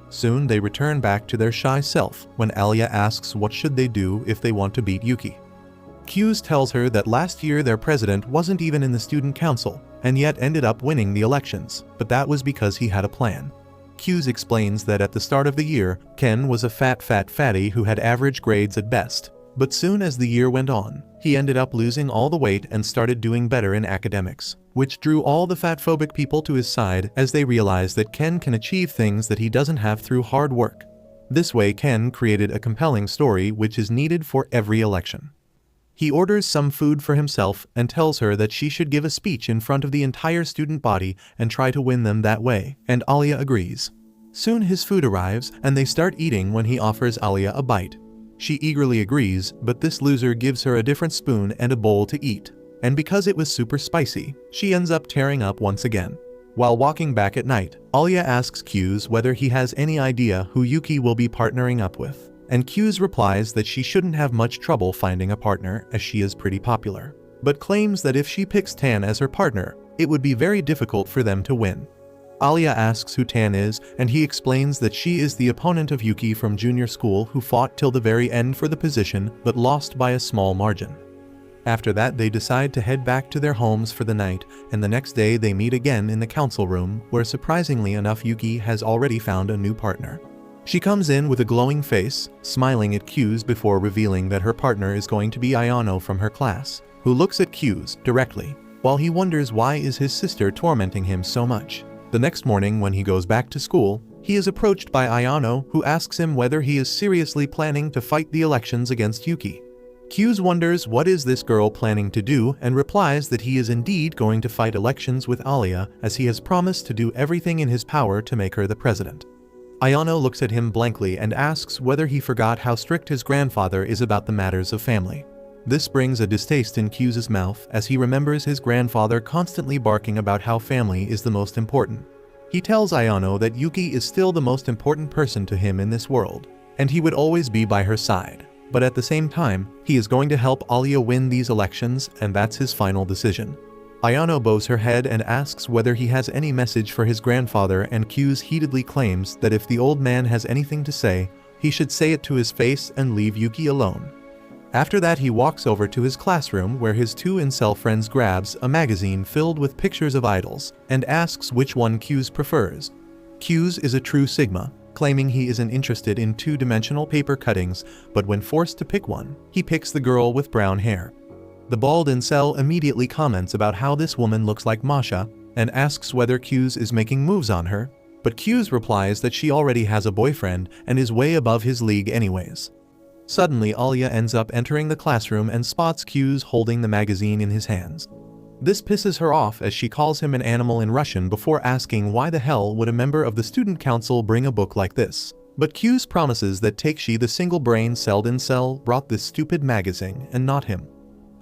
Soon they return back to their shy self when Alya asks what should they do if they want to beat Yuki. Q's tells her that last year their president wasn't even in the student council and yet ended up winning the elections, but that was because he had a plan. Q's explains that at the start of the year, Ken was a fatty who had average grades at best. But soon as the year went on, he ended up losing all the weight and started doing better in academics, which drew all the fatphobic people to his side as they realized that Ken can achieve things that he doesn't have through hard work. This way Ken created a compelling story which is needed for every election. He orders some food for himself and tells her that she should give a speech in front of the entire student body and try to win them that way, and Alya agrees. Soon his food arrives and they start eating when he offers Alya a bite. She eagerly agrees, but this loser gives her a different spoon and a bowl to eat, and because it was super spicy, she ends up tearing up once again. While walking back at night, Alya asks Q's whether he has any idea who Yuki will be partnering up with, and Q's replies that she shouldn't have much trouble finding a partner as she is pretty popular, but claims that if she picks Tan as her partner, it would be very difficult for them to win. Alya asks who Tan is, and he explains that she is the opponent of Yuki from junior school who fought till the very end for the position but lost by a small margin. After that they decide to head back to their homes for the night, and the next day they meet again in the council room where surprisingly enough Yuki has already found a new partner. She comes in with a glowing face, smiling at Q's before revealing that her partner is going to be Ayano from her class, who looks at Q's directly, while he wonders why is his sister tormenting him so much. The next morning when he goes back to school, he is approached by Ayano, who asks him whether he is seriously planning to fight the elections against Yuki. Q's wonders what is this girl planning to do and replies that he is indeed going to fight elections with Alya as he has promised to do everything in his power to make her the president. Ayano looks at him blankly and asks whether he forgot how strict his grandfather is about the matters of family. This brings a distaste in Q's mouth as he remembers his grandfather constantly barking about how family is the most important. He tells Ayano that Yuki is still the most important person to him in this world, and he would always be by her side. But at the same time, he is going to help Alya win these elections, and that's his final decision. Ayano bows her head and asks whether he has any message for his grandfather, and Q's heatedly claims that if the old man has anything to say, he should say it to his face and leave Yuki alone. After that, he walks over to his classroom where his two incel friends grabs a magazine filled with pictures of idols and asks which one Q's prefers. Q's is a true Sigma, claiming he isn't interested in two-dimensional paper cuttings, but when forced to pick one, he picks the girl with brown hair. The bald incel immediately comments about how this woman looks like Masha and asks whether Q's is making moves on her, but Q's replies that she already has a boyfriend and is way above his league anyways. Suddenly, Alya ends up entering the classroom and spots Q's holding the magazine in his hands. This pisses her off as she calls him an animal in Russian before asking why the hell would a member of the student council bring a book like this. But Q's promises that Takeshi, the single-brain-celled incel, brought this stupid magazine and not him.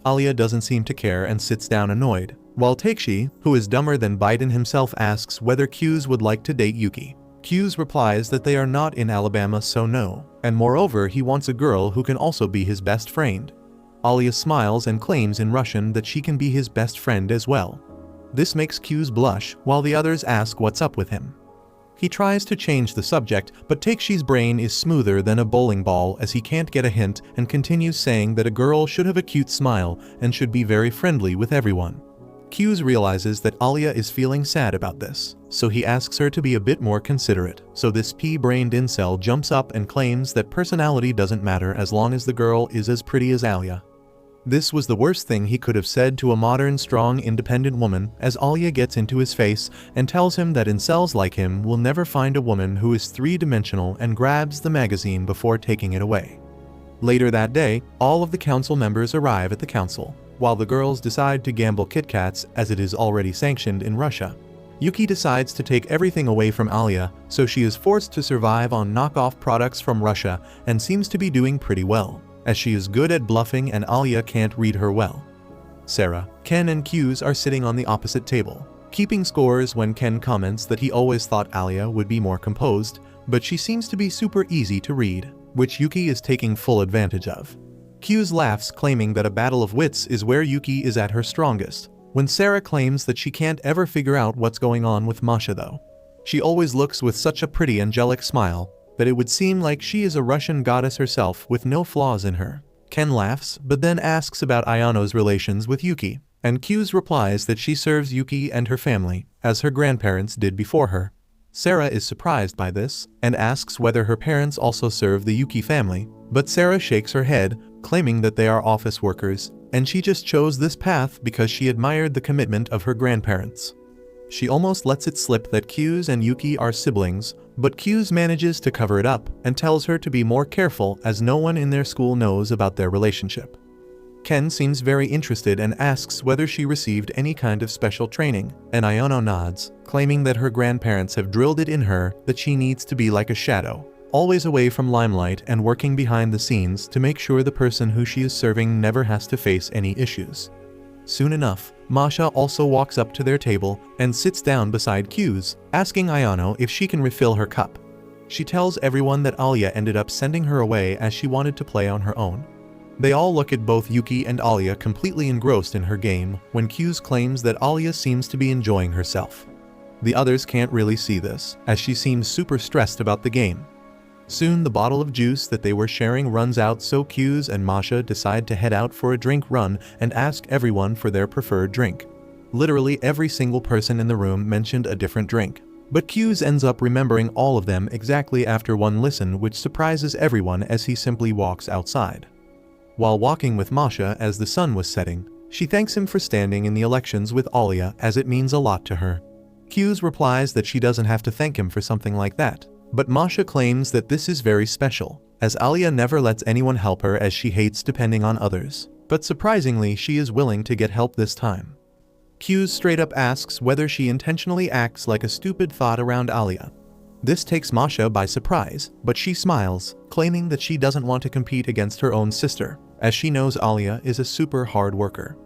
Alya doesn't seem to care and sits down annoyed, while Takeshi, who is dumber than Biden himself, asks whether Q's would like to date Yuki. Q's replies that they are not in Alabama, so no, and moreover he wants a girl who can also be his best friend. Alya smiles and claims in Russian that she can be his best friend as well. This makes Q's blush, while the others ask what's up with him. He tries to change the subject, but Takeshi's brain is smoother than a bowling ball as he can't get a hint and continues saying that a girl should have a cute smile and should be very friendly with everyone. Q's realizes that Alya is feeling sad about this, so he asks her to be a bit more considerate. So this pea-brained incel jumps up and claims that personality doesn't matter as long as the girl is as pretty as Alya. This was the worst thing he could have said to a modern, strong, independent woman, as Alya gets into his face and tells him that incels like him will never find a woman who is three-dimensional, and grabs the magazine before taking it away. Later that day, all of the council members arrive at the council, while the girls decide to gamble Kit Kats as it is already sanctioned in Russia. Yuki decides to take everything away from Alya, so she is forced to survive on knockoff products from Russia and seems to be doing pretty well, as she is good at bluffing and Alya can't read her well. Sarah, Ken and Q's are sitting on the opposite table, keeping scores when Ken comments that he always thought Alya would be more composed, but she seems to be super easy to read, which Yuki is taking full advantage of. Q's laughs, claiming that a battle of wits is where Yuki is at her strongest, when Sarah claims that she can't ever figure out what's going on with Masha though. She always looks with such a pretty angelic smile that it would seem like she is a Russian goddess herself with no flaws in her. Ken laughs, but then asks about Ayano's relations with Yuki, and Q's replies that she serves Yuki and her family, as her grandparents did before her. Sarah is surprised by this, and asks whether her parents also serve the Yuki family, but Sarah shakes her head, claiming that they are office workers, and she just chose this path because she admired the commitment of her grandparents. She almost lets it slip that Q's and Yuki are siblings, but Q's manages to cover it up and tells her to be more careful as no one in their school knows about their relationship. Ken seems very interested and asks whether she received any kind of special training, and Ayano nods, claiming that her grandparents have drilled it in her that she needs to be like a shadow, always away from limelight and working behind the scenes to make sure the person who she is serving never has to face any issues. Soon enough, Masha also walks up to their table and sits down beside Q's, asking Ayano if she can refill her cup. She tells everyone that Alya ended up sending her away as she wanted to play on her own. They all look at both Yuki and Alya completely engrossed in her game, when Q's claims that Alya seems to be enjoying herself. The others can't really see this, as she seems super stressed about the game. Soon the bottle of juice that they were sharing runs out, so Q's and Masha decide to head out for a drink run and ask everyone for their preferred drink. Literally every single person in the room mentioned a different drink, but Q's ends up remembering all of them exactly after one listen, which surprises everyone as he simply walks outside. While walking with Masha as the sun was setting, she thanks him for standing in the elections with Alya as it means a lot to her. Q's replies that she doesn't have to thank him for something like that, but Masha claims that this is very special, as Alya never lets anyone help her as she hates depending on others, but surprisingly she is willing to get help this time. Q's straight up asks whether she intentionally acts like a stupid thought around Alya. This takes Masha by surprise, but she smiles, claiming that she doesn't want to compete against her own sister, as she knows Alya is a super hard worker.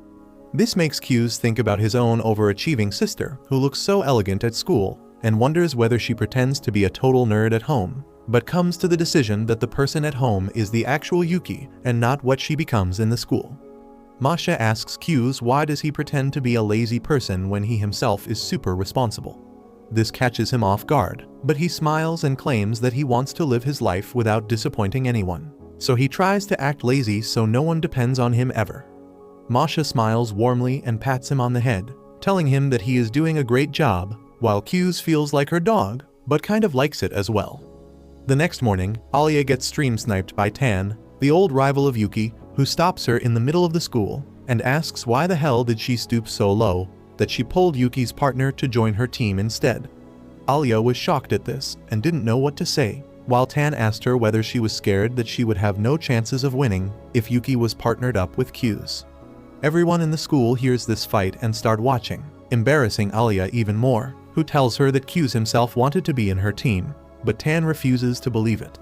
This makes Q's think about his own overachieving sister, who looks so elegant at school, and wonders whether she pretends to be a total nerd at home, but comes to the decision that the person at home is the actual Yuki and not what she becomes in the school. Masha asks Q's why does he pretend to be a lazy person when he himself is super responsible. This catches him off guard, but he smiles and claims that he wants to live his life without disappointing anyone. So he tries to act lazy so no one depends on him ever. Masha smiles warmly and pats him on the head, telling him that he is doing a great job, while Q's feels like her dog, but kind of likes it as well. The next morning, Alya gets stream sniped by Tan, the old rival of Yuki, who stops her in the middle of the school and asks why the hell did she stoop so low that she pulled Yuki's partner to join her team instead. Alya was shocked at this and didn't know what to say, while Tan asked her whether she was scared that she would have no chances of winning if Yuki was partnered up with Q's. Everyone in the school hears this fight and start watching, embarrassing Alya even more, who tells her that Q's himself wanted to be in her team, but Tan refuses to believe it.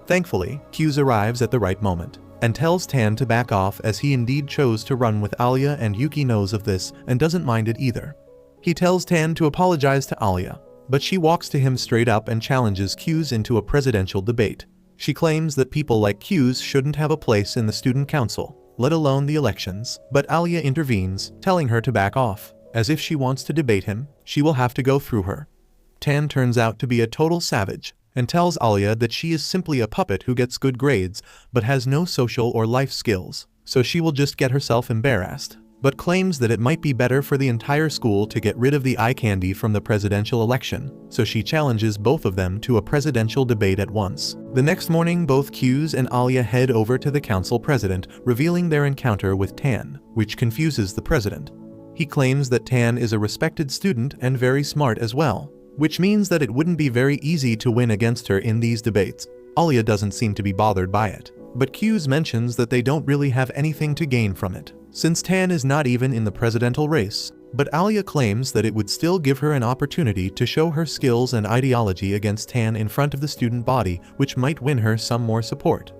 Thankfully, Q's arrives at the right moment and tells Tan to back off as he indeed chose to run with Alya, and Yuki knows of this and doesn't mind it either. He tells Tan to apologize to Alya, but she walks to him straight up and challenges Q's into a presidential debate. She claims that people like Q's shouldn't have a place in the student council, let alone the elections, but Alya intervenes, telling her to back off, as if she wants to debate him, she will have to go through her. Tan turns out to be a total savage, and tells Alya that she is simply a puppet who gets good grades, but has no social or life skills, so she will just get herself embarrassed, but claims that it might be better for the entire school to get rid of the eye candy from the presidential election, so she challenges both of them to a presidential debate at once. The next morning, both Q's and Alya head over to the council president, revealing their encounter with Tan, which confuses the president. He claims that Tan is a respected student and very smart as well, which means that it wouldn't be very easy to win against her in these debates. Alya doesn't seem to be bothered by it, but Q's mentions that they don't really have anything to gain from it, since Tan is not even in the presidential race, but Alya claims that it would still give her an opportunity to show her skills and ideology against Tan in front of the student body, which might win her some more support.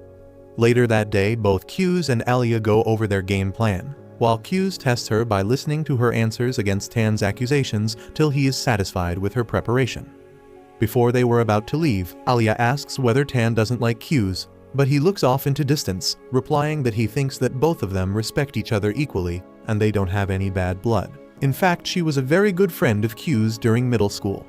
Later that day, both Q's and Alya go over their game plan, while Q's tests her by listening to her answers against Tan's accusations till he is satisfied with her preparation. Before they were about to leave, Alya asks whether Tan doesn't like Q's, but he looks off into distance, replying that he thinks that both of them respect each other equally and they don't have any bad blood. In fact, she was a very good friend of Q's during middle school.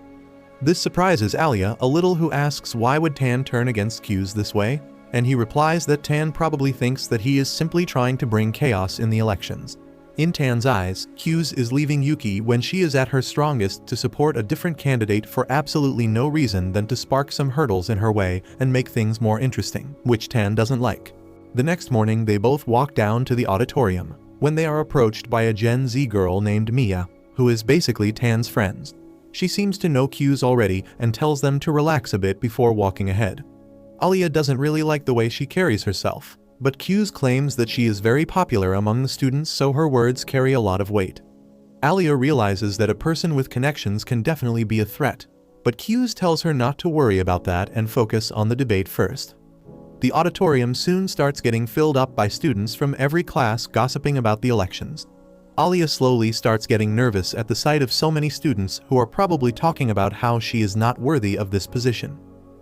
This surprises Alya a little, who asks why would Tan turn against Q's this way, and he replies that Tan probably thinks that he is simply trying to bring chaos in the elections. In Tan's eyes, Q's is leaving Yuki when she is at her strongest to support a different candidate for absolutely no reason than to spark some hurdles in her way and make things more interesting, which Tan doesn't like. The next morning, they both walk down to the auditorium, when they are approached by a Gen Z girl named Mia, who is basically Tan's friend. She seems to know Q's already and tells them to relax a bit before walking ahead. Alya doesn't really like the way she carries herself, but Q's claims that she is very popular among the students, so her words carry a lot of weight. Alya realizes that a person with connections can definitely be a threat, but Q's tells her not to worry about that and focus on the debate first. The auditorium soon starts getting filled up by students from every class gossiping about the elections. Alya slowly starts getting nervous at the sight of so many students who are probably talking about how she is not worthy of this position.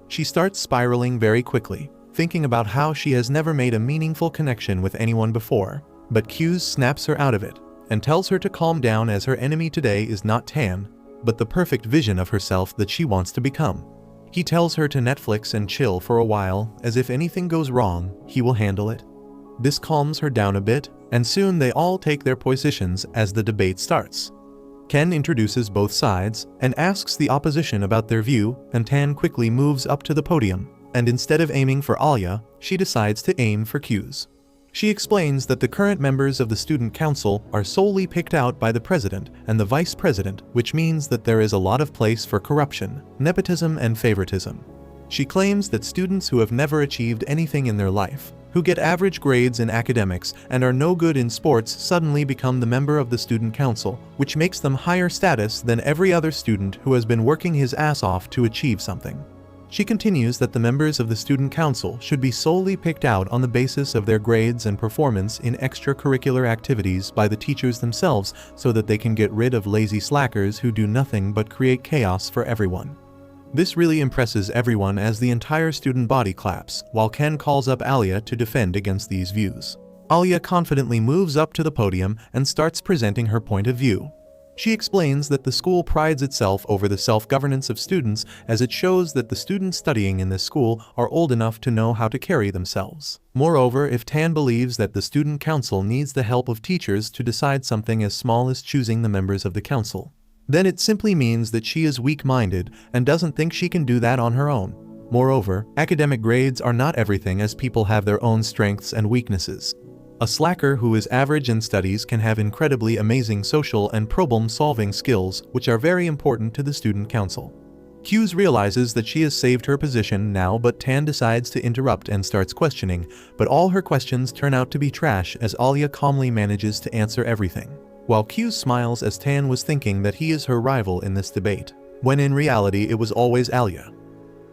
She starts spiraling very quickly, thinking about how she has never made a meaningful connection with anyone before, but Q's snaps her out of it and tells her to calm down, as her enemy today is not Tan, but the perfect vision of herself that she wants to become. He tells her to Netflix and chill for a while, as if anything goes wrong, he will handle it. This calms her down a bit, and soon they all take their positions as the debate starts. Ken introduces both sides and asks the opposition about their view, and Tan quickly moves up to the podium, and instead of aiming for Alya, she decides to aim for Q's. She explains that the current members of the student council are solely picked out by the president and the vice president, which means that there is a lot of place for corruption, nepotism, and favoritism. She claims that students who have never achieved anything in their life, who get average grades in academics and are no good in sports, suddenly become the member of the student council, which makes them higher status than every other student who has been working his ass off to achieve something. She continues that the members of the student council should be solely picked out on the basis of their grades and performance in extracurricular activities by the teachers themselves, so that they can get rid of lazy slackers who do nothing but create chaos for everyone. This really impresses everyone, as the entire student body claps, while Ken calls up Alya to defend against these views. Alya confidently moves up to the podium and starts presenting her point of view. She explains that the school prides itself over the self-governance of students, as it shows that the students studying in this school are old enough to know how to carry themselves. Moreover, if Tan believes that the student council needs the help of teachers to decide something as small as choosing the members of the council, then it simply means that she is weak-minded and doesn't think she can do that on her own. Moreover, academic grades are not everything, as people have their own strengths and weaknesses. A slacker who is average in studies can have incredibly amazing social and problem-solving skills, which are very important to the student council. Q's realizes that she has saved her position now, but Tan decides to interrupt and starts questioning, but all her questions turn out to be trash as Alya calmly manages to answer everything, while Q smiles as Tan was thinking that he is her rival in this debate, when in reality it was always Alya.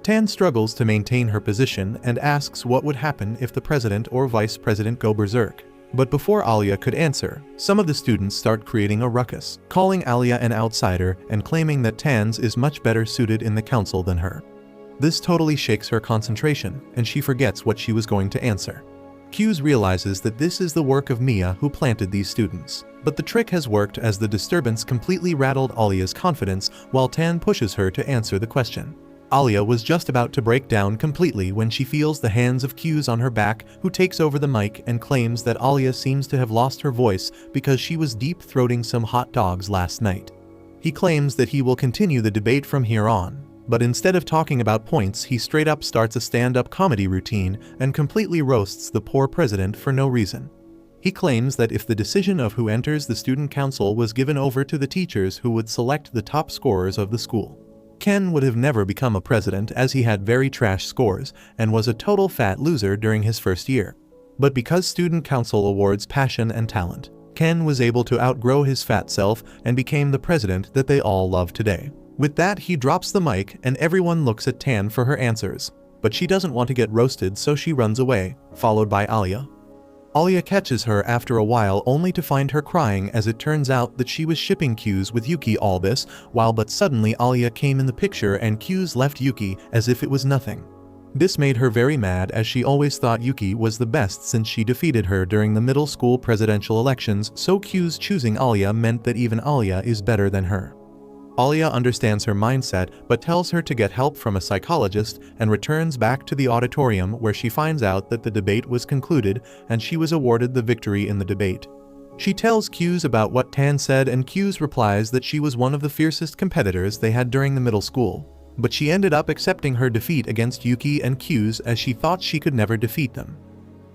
Tan struggles to maintain her position and asks what would happen if the president or vice president go berserk. But before Alya could answer, some of the students start creating a ruckus, calling Alya an outsider and claiming that Tan's is much better suited in the council than her. This totally shakes her concentration, and she forgets what she was going to answer. Q's realizes that this is the work of Mia, who planted these students. But the trick has worked, as the disturbance completely rattled Alya's confidence while Tan pushes her to answer the question. Alya was just about to break down completely when she feels the hands of Q's on her back, who takes over the mic and claims that Alya seems to have lost her voice because she was deep-throating some hot dogs last night. He claims that he will continue the debate from here on, but instead of talking about points, he straight up starts a stand-up comedy routine and completely roasts the poor president for no reason. He claims that if the decision of who enters the student council was given over to the teachers who would select the top scorers of the school, Ken would have never become a president, as he had very trash scores and was a total fat loser during his first year. But because student council awards passion and talent, Ken was able to outgrow his fat self and became the president that they all love today. With that, he drops the mic and everyone looks at Tan for her answers, but she doesn't want to get roasted, so she runs away, followed by Alya. Alya catches her after a while, only to find her crying, as it turns out that she was shipping Q's with Yuki all this while, but suddenly Alya came in the picture and Q's left Yuki as if it was nothing. This made her very mad, as she always thought Yuki was the best since she defeated her during the middle school presidential elections, so Q's choosing Alya meant that even Alya is better than her. Alya understands her mindset but tells her to get help from a psychologist and returns back to the auditorium, where she finds out that the debate was concluded and she was awarded the victory in the debate. She tells Q's about what Tan said, and Q's replies that she was one of the fiercest competitors they had during the middle school, but she ended up accepting her defeat against Yuki and Q's, as she thought she could never defeat them.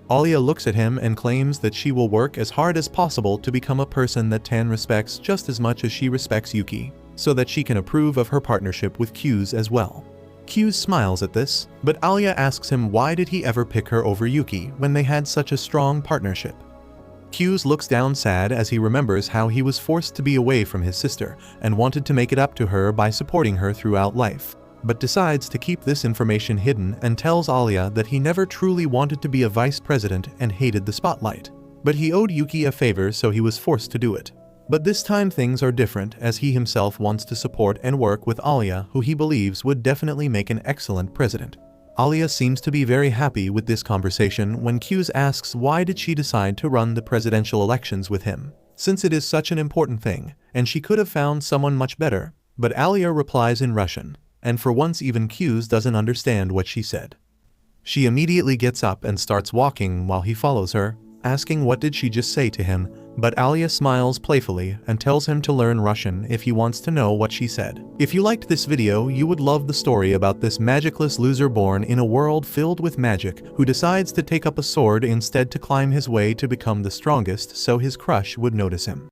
Alya looks at him and claims that she will work as hard as possible to become a person that Tan respects just as much as she respects Yuki, so that she can approve of her partnership with Q's as well. Q's smiles at this, but Alya asks him why did he ever pick her over Yuki when they had such a strong partnership. Q's looks down sad as he remembers how he was forced to be away from his sister and wanted to make it up to her by supporting her throughout life, but decides to keep this information hidden and tells Alya that he never truly wanted to be a vice president and hated the spotlight, but he owed Yuki a favor, so he was forced to do it. But this time things are different, as he himself wants to support and work with Alya, who he believes would definitely make an excellent president. Alya seems to be very happy with this conversation when Q's asks why did she decide to run the presidential elections with him, since it is such an important thing, and she could have found someone much better. But Alya replies in Russian, and for once even Q's doesn't understand what she said. She immediately gets up and starts walking while he follows her, asking what did she just say to him, but Alya smiles playfully and tells him to learn Russian if he wants to know what she said. If you liked this video, you would love the story about this magicless loser born in a world filled with magic who decides to take up a sword instead to climb his way to become the strongest so his crush would notice him.